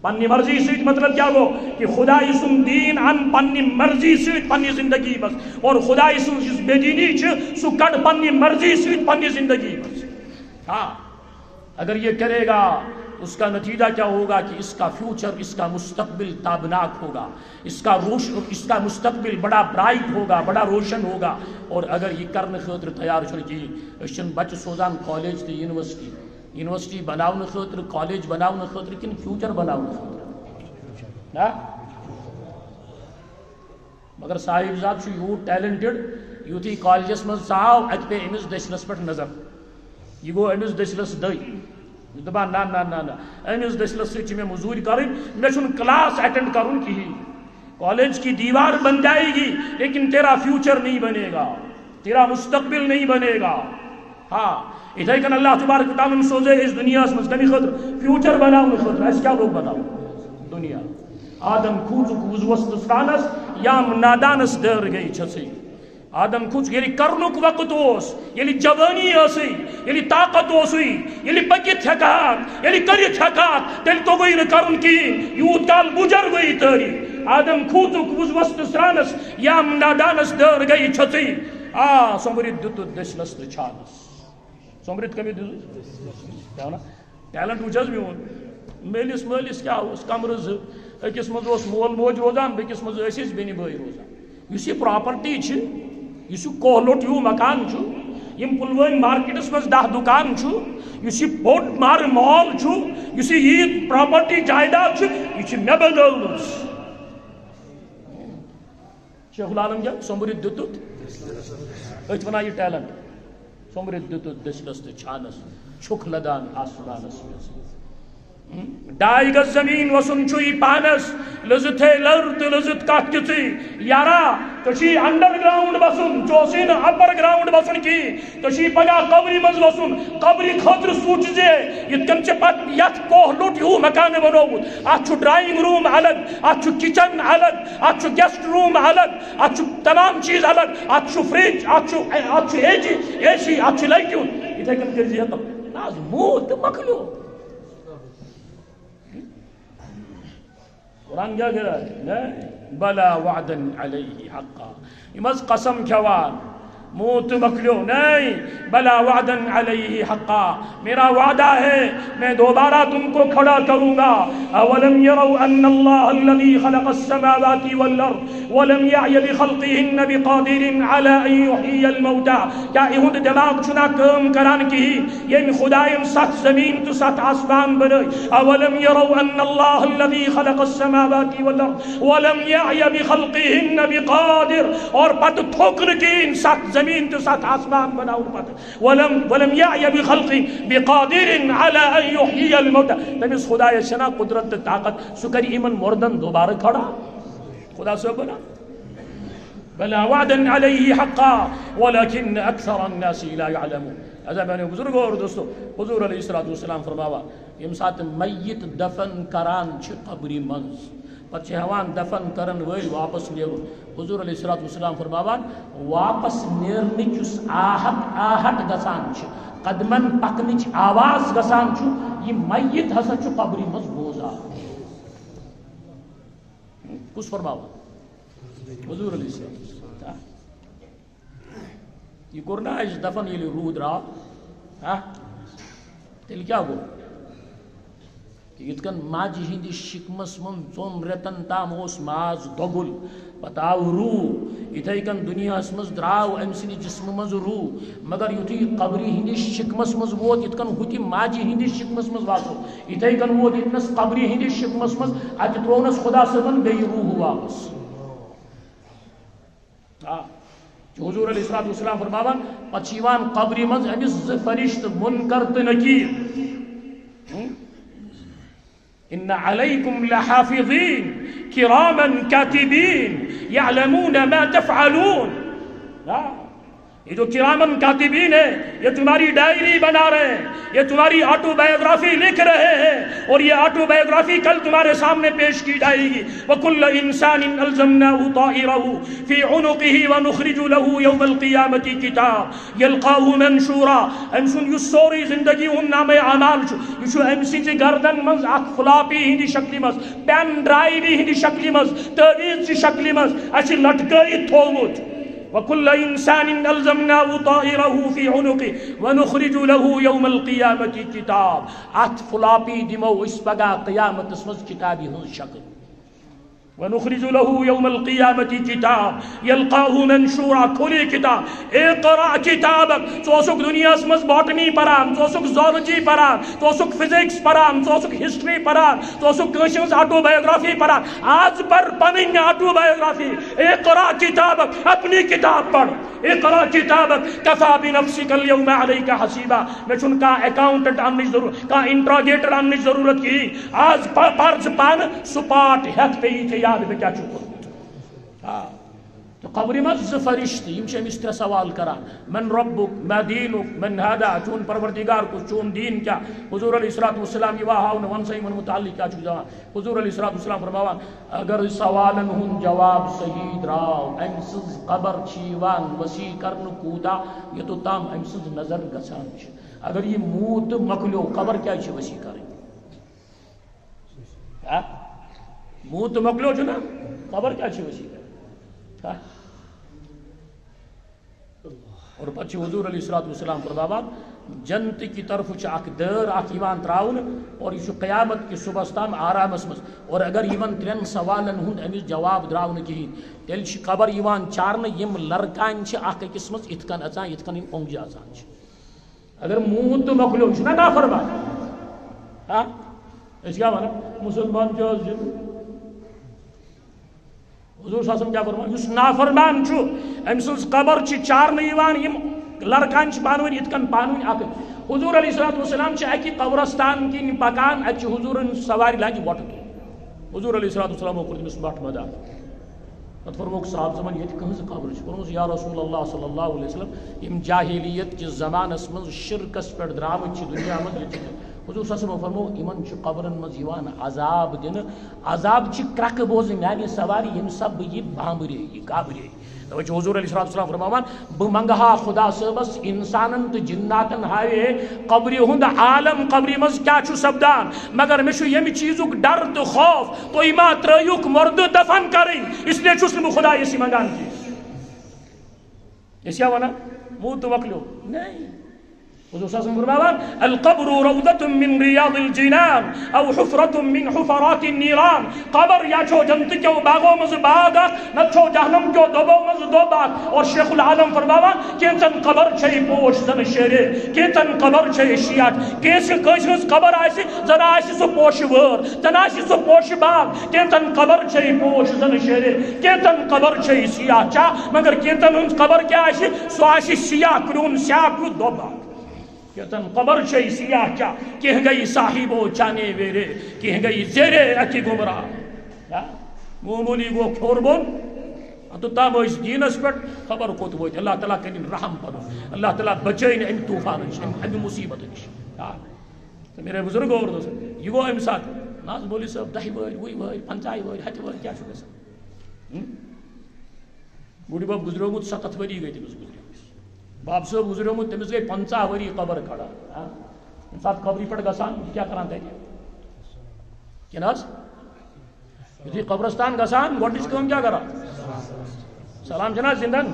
پنی مرضی سے مطلب کیا وہ کہ خدا اسم دین ان پنی مرضی سے پنی زندگی بس اور خدا اسم بے دینی چھ سو کٹ پنی مرضی سے پنی زندگی بس ہاں اگر یہ کرے گا اس کا نتیجہ کیا ہوگا کہ اس کا فیوچر اس کا مستقبل تابناک ہوگا اس کا مستقبل بڑا برائٹ ہوگا بڑا روشن ہوگا اور اگر یہ کرنے خاطر تیار چھڑ کی اشن بچ سوزان کالج تے یونیورسٹی بناؤنے خاطر کالج بناؤنے خاطر کن فیوچر بناؤنے خاطر نا مگر صاحب ذات چھو یو ٹیلنٹڈ یوتھی کالجس میں صاحب ات پہ امس دشلس پر نظر یہ گو امس دشلس دئی دبا نا نا نا نا امس دشلس سے میں مزوری کریں میں چھن کلاس اٹینڈ کروں کی کالج کی دیوار بن جائے گی لیکن تیرا فیوچر نہیں بنے گا تیرا مستقبل نہیں بنے گا ہاں ادھر کن اللہ تبارک و تعالی سوزے اس دنیا اس مسکمی خطر فیوچر بناؤ خطر ایس کیا لوگ بناؤ دنیا آدم کھوچو کوز وستستانس یام نادانس در گئی چھسی آدم کچھ یلی کرنک وقت ہوس یلی جوانی ہوسی یلی طاقت ہوسی یلی پکت ہکات یلی کریت ہکات تیل تو گئی نکرن کی یود کال بجر گئی تاری آدم کھوچک وز وست سرانس یام نادانس در گئی چھتی سمرید دتو دشلس چھانس سمرید کمی دتو ٹیلنٹ وچھز بھی ہون میلیس میلیس کیا ہوس کمرز اکس مز مول موج روزان بیکس مز اسیس بینی بھائی روزان یسی پراپرٹی چھ یہ کوہلوٹ یو مکان چھو یم پلوین مارکیٹس مز 10 دکان چھو یہ بوٹ مار مال چھو یہ پراپرٹی جائیداد چھو یہ مے بنومس شیخ العالم کیا سمبرت دتت ات ونا یہ ٹیلنٹ سمبرت دتت دشلس تو چھانس چھک لدان آسمانس ڈائی گز زمین وسن چھوئی پانس لزت ہے لرت لزت کات کتی یارا تشی انڈر گراؤنڈ بسن چوسین اپر گراؤنڈ بسن کی تشی پگا قبری مز بسن قبری خطر سوچ جے یہ کم چے پت یت کوہ لوٹ یو مکان بنو اچھو ڈرائنگ روم الگ اچھو کچن الگ اچھو گیسٹ روم الگ اچھو تمام چیز الگ اچھو فریج اچھو اے سی اچھو لائٹیون اتھے کم کر جیتا ناز موت مکلو قرآن کیا کہہ رہا ہے بلا وعدا علیہ حقا امز قسم کھوان موت مکلو نہیں بلا وعدا علیہ حقا میرا وعدہ ہے میں دوبارہ تم کو کھڑا کروں گا اولم يروا ان اللہ الذي خلق السماوات والارض ولم يعي بخلقهن بقادر على ان يحيي الموتى کیا اہد دماغ چنا کام کران کی یہ خدایم سات زمین تو سات آسمان بنائی اولم يروا ان اللہ الذي خلق السماوات والارض ولم يعي بخلقهن بقادر اور پت ٹھوکر کی ان سات زمین تو ساتھ آسمان بناؤ پتہ ولم یعی بخلقی بقادر علی ان یحیی الموتى تمیز خدا شنا قدرت طاقت سکری ایمن مردن دوبارہ کھڑا خدا سے بنا بلا وعدا علیہ حقا ولكن اکثر الناس لا يعلمون. عزیزانو بزرگو اور دوستو، حضور علیہ السلام فرماوا یم سات میت دفن کران چھ قبری منز پتہ چھ ہیوان دفن کرن ول واپس نیرن. حضور علیہ السلام فرماوان واپس نیرنچ یس آہٹ گژھان چھ، قدمن پکنچ آواز گژھان چھ، یہ میت ہسا چھ قبری منز بوزان. کس فرماوان؟ حضور علیہ السلام. یہ کرنا اس دفن یہ روح درا تیل کیا گو کہ یتکن ماجی ہندی شکمس من ژون ریتن تام اس ماز دگل پتہ آو روح اتھے کن دنیا مز دراو ام سندی جسم مز روح مگر یتھی قبری ہندی شکمس مز ووت یتکن ہوتی ماجی ہندی شکمس مز واتو اتھے کن ووت یتنس قبری ہندی شکمس مز ات ترونس خدا صبن بے روح واپس. حضور علیہ السلام فرماوان پچیوان قبری منز امس ز فرشت منکر تو نکیر. ان علیکم لحافظین کراما کاتبین یعلمون ما تفعلون. یہ جو کرامن کاتبین ہے یہ تمہاری ڈائری بنا رہے ہیں، یہ تمہاری آٹو بایوگرافی لکھ رہے ہیں، اور یہ آٹو بایوگرافی کل تمہارے سامنے پیش کی جائے گی. وَكُلَّ إِنسَانٍ أَلْزَمْنَاهُ طَائِرَهُ فِي عُنُقِهِ وَنُخْرِجُ لَهُ يَوْمَ الْقِيَامَةِ كِتَابًا يَلْقَاهُ مَنشُورًا. امسن یہ سوری زندگی ان نام اعمال یہ امسی چی گردن مز اخ فلاپی ہندی شکلی مز، پین ڈرائیوی ہندی شکلی مز، تعویذ چی شکلی مز اچھی لٹکائی تھومت. وَكُلَّ إِنسَانٍ أَلْزَمْنَاهُ طَائِرَهُ فِي عُنُقِهِ وَنُخْرِجُ لَهُ يَوْمَ الْقِيَامَةِ كِتَابًا. ات فلاپی دمو اس پگا قیامت اسمز کتابی ہن شکل. وَنُخْرِجُ لَهُ يَوْمَ الْقِيَامَةِ كِتَابًا يَلْقَاهُ مَنشُورًا. کھولی کتاب اقرأ کتابک. ژوسک دنیا مز باٹنی پران، ژوسک زولوجی پران، ژوسک فزکس پران، ژوسک ہسٹری پران، ژوسک کٲنٛسہِ آٹو بایوگرافی پران. آج پر پنن آٹو بایوگرافی. اقرأ کتابک، اپنی کتاب پڑھ. اقرأ کتابک کفا بنفسک اليوم علیک حسیبا. میں چھن کا اکاؤنٹنٹ آننی ضرورت، کا انٹراگیٹر آننی ضرورت کی. آج پرز پان سپاٹ ہتھ پہ ہی یاد میں کیا چکر. تو قبری مز فرشت یم امس ترے سوال کران: من ربک، ما دینک، من ہدا، چون پروردگار کو، چون دین کیا. حضور علیہ السلام یہ واہاون ون سے من متعلق کیا چھ جوان. حضور علیہ السلام فرماوان اگر سوالن ہن جواب صحیح دراو ام سز قبر چیوان وسیع کرن کوتا یہ تو تام ام سز نظر گسان چھ. اگر یہ موت مکلیو قبر کیا چھ وسیع کریں. موت مکلیو چھ نا قبر کیا چھ وسیع کریں. اور پچھ حضور علیہ السلام فرماوان جنت کی طرف اخ دیر اخ ایمان تراؤن اور یہ قیامت کی صبح تام آرامس مز. اور اگر یمن ترین سوالن ہند امس جواب دراؤن کہین تیل قبر ایوان چارن یم لڑکان اخ اکس مز ات کن اچان ات کن اونگجہ اچان. اگر موت مکلیو نا نافرمان. اس کیا ونان مسلمان جو حضور صلی اللہ علیہ وسلم کیا فرمان اس نافرمان چھو ام سز قبر چھ چارن ایوان یم لڑکان چھ پانوین اتکن پانوین اک. حضور علیہ السلام چھ اکی قبرستان کن پکان اچھ حضور سواری لاگی وٹ تو حضور علیہ السلام کو تمس بٹ مدار. پتہ فرموک صاحب زمان یہ کہاں سے قبر چھ فرموس یا رسول اللہ صلی اللہ علیہ وسلم یم جاہلیت کے زمانس من شرکس پر درامت چھ دنیا من یہ. حضور صلی اللہ علیہ وسلم فرمو ایمن چھ قبرن مز یوان عذاب دن. عذاب چھ کرک بوز میانی سواری یم سب یہ بامبرے یہ کابرے. توجہ حضور علیہ السلام فرماوان بہ منگہا خدا صبس انسانن تو جناتن ہائے قبری ہند عالم قبری مز کیا چھ سبدان مگر میں یم چیزک ڈر تو خوف تو ما تریوک مرد دفن کریں اس لیے چھس نہ خدا اسی منگان کی. اسیا ونا موت وکلو نہیں. حضور صلی اللہ علیہ وسلم فرماوان القبر روضة من ریاض الجنان او حفرة من حفرات النیران. قبر یا چھو جنت کیو باغوں مز باغ نہ چھو جہنم کیو دوبو مز دو باغ. اور شیخ العالم فرماوان کینتن قبر چھے پوش زن شیرے کینتن قبر چھے شیعت کیسنس قبر آسی زن آسی سو پوش ور زن آسی سو پوش باغ. کینتن قبر چھے پوش زن شیرے کینتن قبر چھے سیاہ چا مگر کینتن قبر کیا آسی سو آسی سیاہ کرون سیاہ کرو دو باغ. کہتن قبر چھے سیاہ کیا کہ گئی صاحبو چانے ویرے کہ گئی زیرے اکی گمراہ. معمولی گو کھوربون تو تام دینس پہ خبر کوت ووت اللہ تعالیٰ کرن رحم پن اللہ تعالیٰ بچین ام طوفان نش ام مصیبت نش تو میرے بزرگو اور دوست یہ گو ام سات ناز مولوی صاحب 10 ور 20 ور 50 ور 70 ور کیا چھو گژھان بوڑی باب گزریومت 7 وری گئی تمس گزریمس باب صاحب گزریومت تمس گئی 50 وری قبر کھڑا سات قبری پہ گژھان کیا کران تتہ کیناز یہ قبرستان گژھان گۄڈنِچ کٲم کیا کران سلام چھنا زندن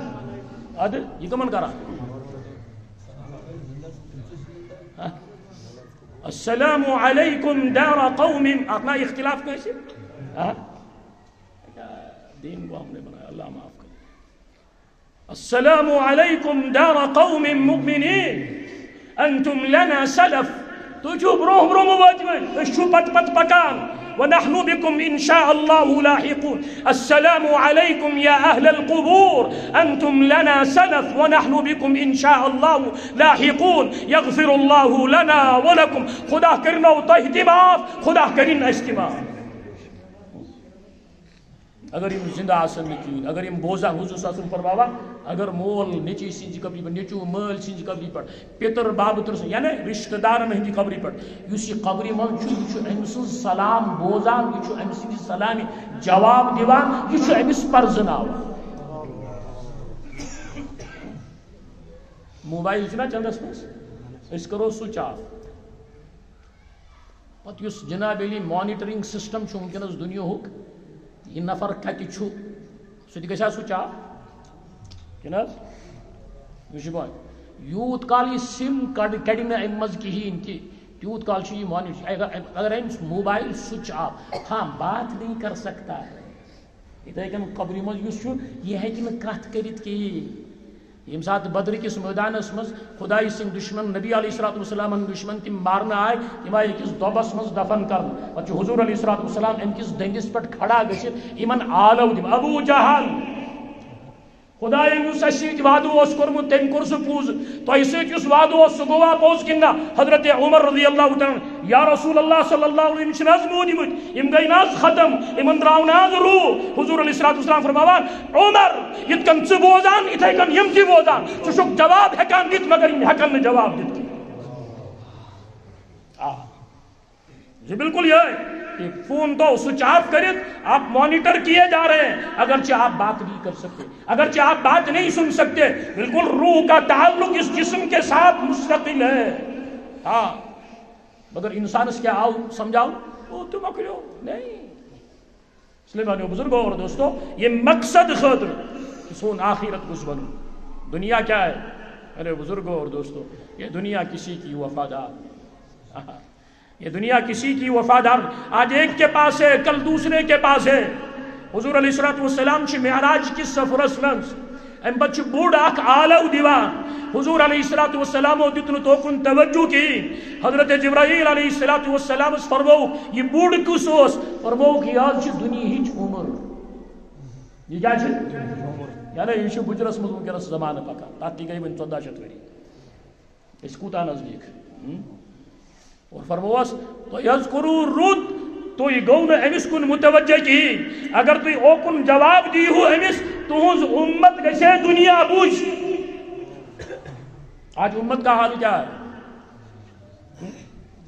اد یہ کمن کران السلام علیکم دار قوم اپنا اختلاف کیسے دین کو ہم نے بنایا اللہ معاف کرے السلام علیکم دار قوم مؤمنین انتم لنا سلف تجو برو برو مواجمن اشو پت پت پکان ونحن بكم إن شاء الله لاحقون السلام عليكم يا أهل القبور أنتم لنا سلف ونحن بكم إن شاء الله لاحقون يغفر الله لنا ولكم خدا کرنا وطه دماغ خدا کرنا استماع اگر یم زندہ آسن نچی اگر یم بوزا حضور صلی اللہ علیہ وسلم فرماوا اگر مول نچی سنج قبری پر نچو مال سنج قبری پر پیتر بابتر یعنی رشتہ دارن ہندی قبری پر یس یہ قبری من چھ امس سلام بوزان یہ امس سلامی جواب دیوان یہ امس پرزناوان موبائل چھنا چندس مس اس کرو سوئچ آف پت یس جناب علی مانیٹرنگ سسٹم چھ ونکس دنیا ہوک یہ نفر کت سہ گھا سوئچ آف کنس یوت کال یہ سم کڑ نا ام مز کہین کہ تیوت کال یہ مانیٹر اگر ام موبائل سوئچ آف ہاں بات نہیں کر سکتا ہے اتھے کن قبری مز یہ ہیکہ نہ کت کرت کہین یم سات بدر کس میدانس مز خدائی سن دشمن نبی علیہ الصلوۃ والسلام دشمن تم مارنا آئے تم آئے کس دبس مز دفن کر پتہ حضور علیہ الصلوۃ والسلام ام کس دندس پہ کھڑا گھت یمن آلو دم ابو جہل خدائی یس سیت وعدہ اس کورمت تم کور سہ پوز تہ سیت یس وعدہ سہ گوا پوز کنہ حضرت عمر رضی اللہ تعالی یا رسول اللہ صلی اللہ علیہ وسلم مودمت یم گئی ناز ختم یمن دراو ناز روح حضور علیہ الصلوۃ والسلام فرماوان عمر یت کن ژ بوزان اتھے کن یم تہ بوزان ژ چھک جواب ہیکان دت مگر یم ہیکن نہ جواب دت جی بالکل یہ فون تو سوئچ آف کرت آپ مانیٹر کیے جا رہے ہیں اگرچہ آپ بات نہیں کر سکتے اگرچہ آپ بات نہیں سن سکتے بالکل روح کا تعلق اس جسم کے ساتھ مستقل ہے ہاں مگر انسان اس کیا آؤ سمجھاؤ وہ تو مکریو نہیں اس لیے بھائیو بزرگوں اور دوستو یہ مقصد خاطر سون آخرت گز بنو دنیا کیا ہے ارے بزرگوں اور دوستو یہ دنیا کسی کی وفادار یہ دنیا کسی کی وفادار آج ایک کے پاس ہے کل دوسرے کے پاس ہے حضور علیہ الصلوۃ والسلام چھ معراج کس سفرس منز ام بچ بوڑ اخ آلو دیوان حضور علیہ الصلوۃ والسلام دتن توکن توجہ کی حضرت جبرائیل علیہ الصلوۃ والسلام فرمو یہ بوڑ کس اوس فرمو کہ آج چھ دنیا ہچ عمر یہ کیا چھ یعنی یہ چھ بجرس مز ونکس زمانہ پکا تاتی گئی ون 1400 وری اس کوتا نزدیک اور فرموس تو یذکرو رد تو یہ گو نا امس کن متوجہ کہین اگر تو اوکن جواب دی ہو امس تہذ امت گھے دنیا بوجھ آج امت کا حال کیا ہے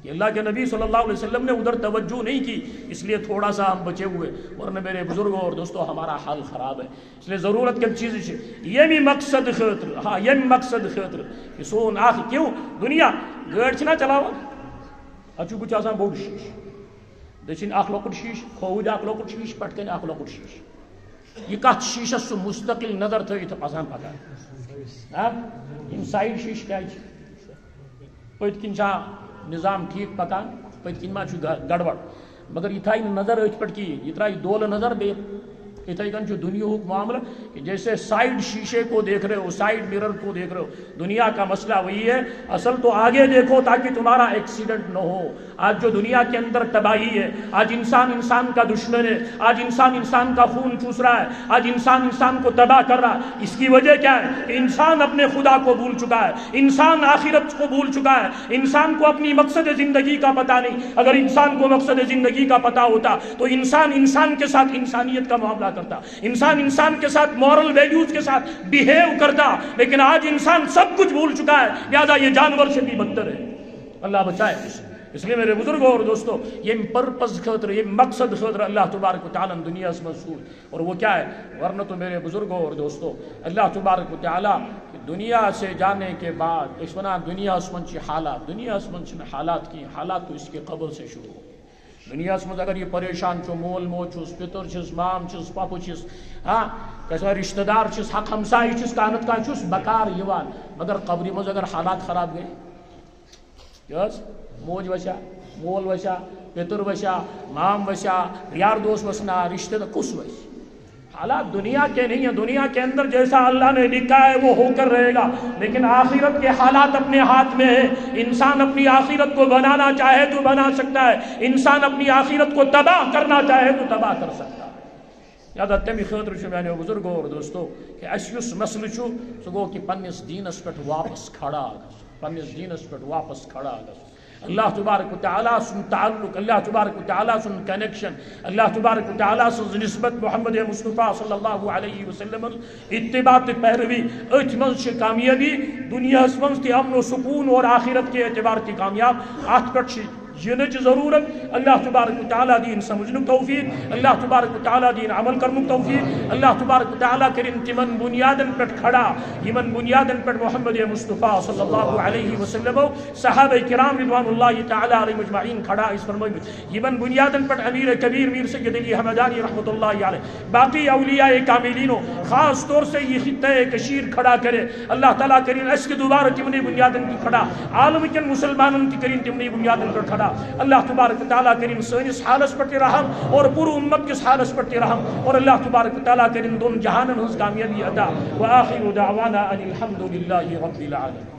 کہ اللہ کے نبی صلی اللہ علیہ وسلم نے ادھر توجہ نہیں کی اس لیے تھوڑا سا ہم بچے ہوئے ورنہ میرے بزرگوں اور دوستوں ہمارا حال خراب ہے اس لیے ضرورت کم چیز ہے یہ بھی مقصد خاطر ہاں یہ بھی مقصد خاطر کہ سون آخر کیوں دنیا گاڑی چھنا چلاوان اچھو کچھ آسان بوڑ شیش دچن اخ لوکٹ شیش کھوود اخ لوکٹ شیش پٹ کن اخ لوکٹ شیش یہ کت شیشس سہ مستقل نظر تھوت پسان پکان یم سائڈ شیش کیا پت کن نظام ٹھیک پکان پت کن ما گڑبڑ مگر یہ تھائی نظر ات پہ کہین یہ ترائی دول نظر بے اتھے کن دنیا معاملہ کہ جیسے سائڈ شیشے کو دیکھ رہے ہو سائڈ مرر کو دیکھ رہے ہو دنیا کا مسئلہ وہی ہے اصل تو آگے دیکھو تاکہ تمہارا ایکسیڈنٹ نہ ہو آج جو دنیا کے اندر تباہی ہے آج انسان انسان کا دشمن ہے آج انسان انسان کا خون چوس رہا ہے آج انسان انسان کو تباہ کر رہا ہے اس کی وجہ کیا ہے کہ انسان اپنے خدا کو بھول چکا ہے انسان آخرت کو بھول چکا ہے انسان کو اپنی مقصد زندگی کا پتہ نہیں اگر انسان کو مقصد زندگی کا پتہ ہوتا تو انسان انسان کے ساتھ انسانیت کا معاملہ کرتا، انسان کے ساتھ مورل ویلیوز کے ساتھ بیہیو کرتا، لیکن آج انسان سب کچھ بھول چکا ہے، لہذا یہ جانور سے بھی بدتر ہے۔ اللہ بچائے اسے۔ اس لیے میرے بزرگوں اور دوستو، یہ پرپز خاطر، یہ مقصد خاطر اللہ تبارک و تعالیٰ دنیا سے مسئول، اور وہ کیا ہے؟ ورنہ تو میرے بزرگوں اور دوستو، اللہ تبارک و تعالیٰ دنیا سے جانے کے بعد اس بنا دنیا اسمن چی حالات، دنیا اسمن چی حالات کی حالات تو اس کے قبل سے شروع ہو۔ دنیا اسمن اگر یہ پریشان چھو، مول موج چھس، پتر چھس، مام چھس، پاپو چھس، ہاں کیسا رشتہ دار چھس، حق ہمسائی چھس، کانت کا چھس بکار یوان، مگر قبری مز اگر حالات خراب گئے، یس موج وشا، مول وشا، پتر وشا، مام وشا، یار دوست وسنا، رشتہ دار کس وش، حالات دنیا کے نہیں ہیں۔ دنیا کے اندر جیسا اللہ نے لکھا ہے وہ ہو کر رہے گا، لیکن آخرت کے حالات اپنے ہاتھ میں ہے۔ انسان اپنی آخرت کو بنانا چاہے تو بنا سکتا ہے، انسان اپنی آخرت کو تباہ کرنا چاہے تو تباہ کر سکتا ہے۔ یاد تمہیں خاطر چھو میانیو بزرگو اور دوستو کہ اس یس مسئلہ چھو سو گو کہ پنس دینس پہ واپس کھڑا گژھُن، پنس دینس پہ واپس کھڑا گژھُن۔ اللہ تبارک و تعالیٰ سن تعلق، اللہ تبارک و تعالیٰ سن کنیکشن، اللہ تبارک و تعالیٰ سن نسبت محمد مصطفیٰ صلی اللہ علیہ وسلم اتباع پیروی، ات منز کامیابی، دنیا منز تی امن و سکون اور آخرت کے اعتبار تی کامیاب، ات پٹ جنچ ضرورت۔ اللہ تبارک و تعالیٰ دین سمجھنک توفیق، اللہ تبارک و تعالیٰ دین عمل کرنک توفیق، اللہ تبارک و تعالیٰ کرن تمن بنیادن پٹ کھڑا، یمن بنیادن پٹ محمد مصطفیٰ صلی اللہ علیہ وسلم صحابہ کرام رضوان اللہ تعالیٰ علیہ مجمعین کھڑا اس فرمائی، یمن بنیادن پٹ امیر کبیر میر سید علی حمدانی رحمۃ اللہ علیہ، باقی اولیاء کاملینوں خاص طور سے یہ خطہ کشیر کھڑا کرے۔ اللہ تعالیٰ کرین اس کے دوبارہ تمنی بنیادن کی کھڑا، عالم کن مسلمانن کی کرین تمنی بنیادن پر کھڑا۔ اللہ تبارک تعالیٰ کریم سنس حالس پر رحم اور پورا امت کس حالس پر رحم، اور اللہ تبارک تعالیٰ کریم دون جہانن ہز کامیابی عطا۔ وآخر دعوانا ان الحمد للہ رب العالمین۔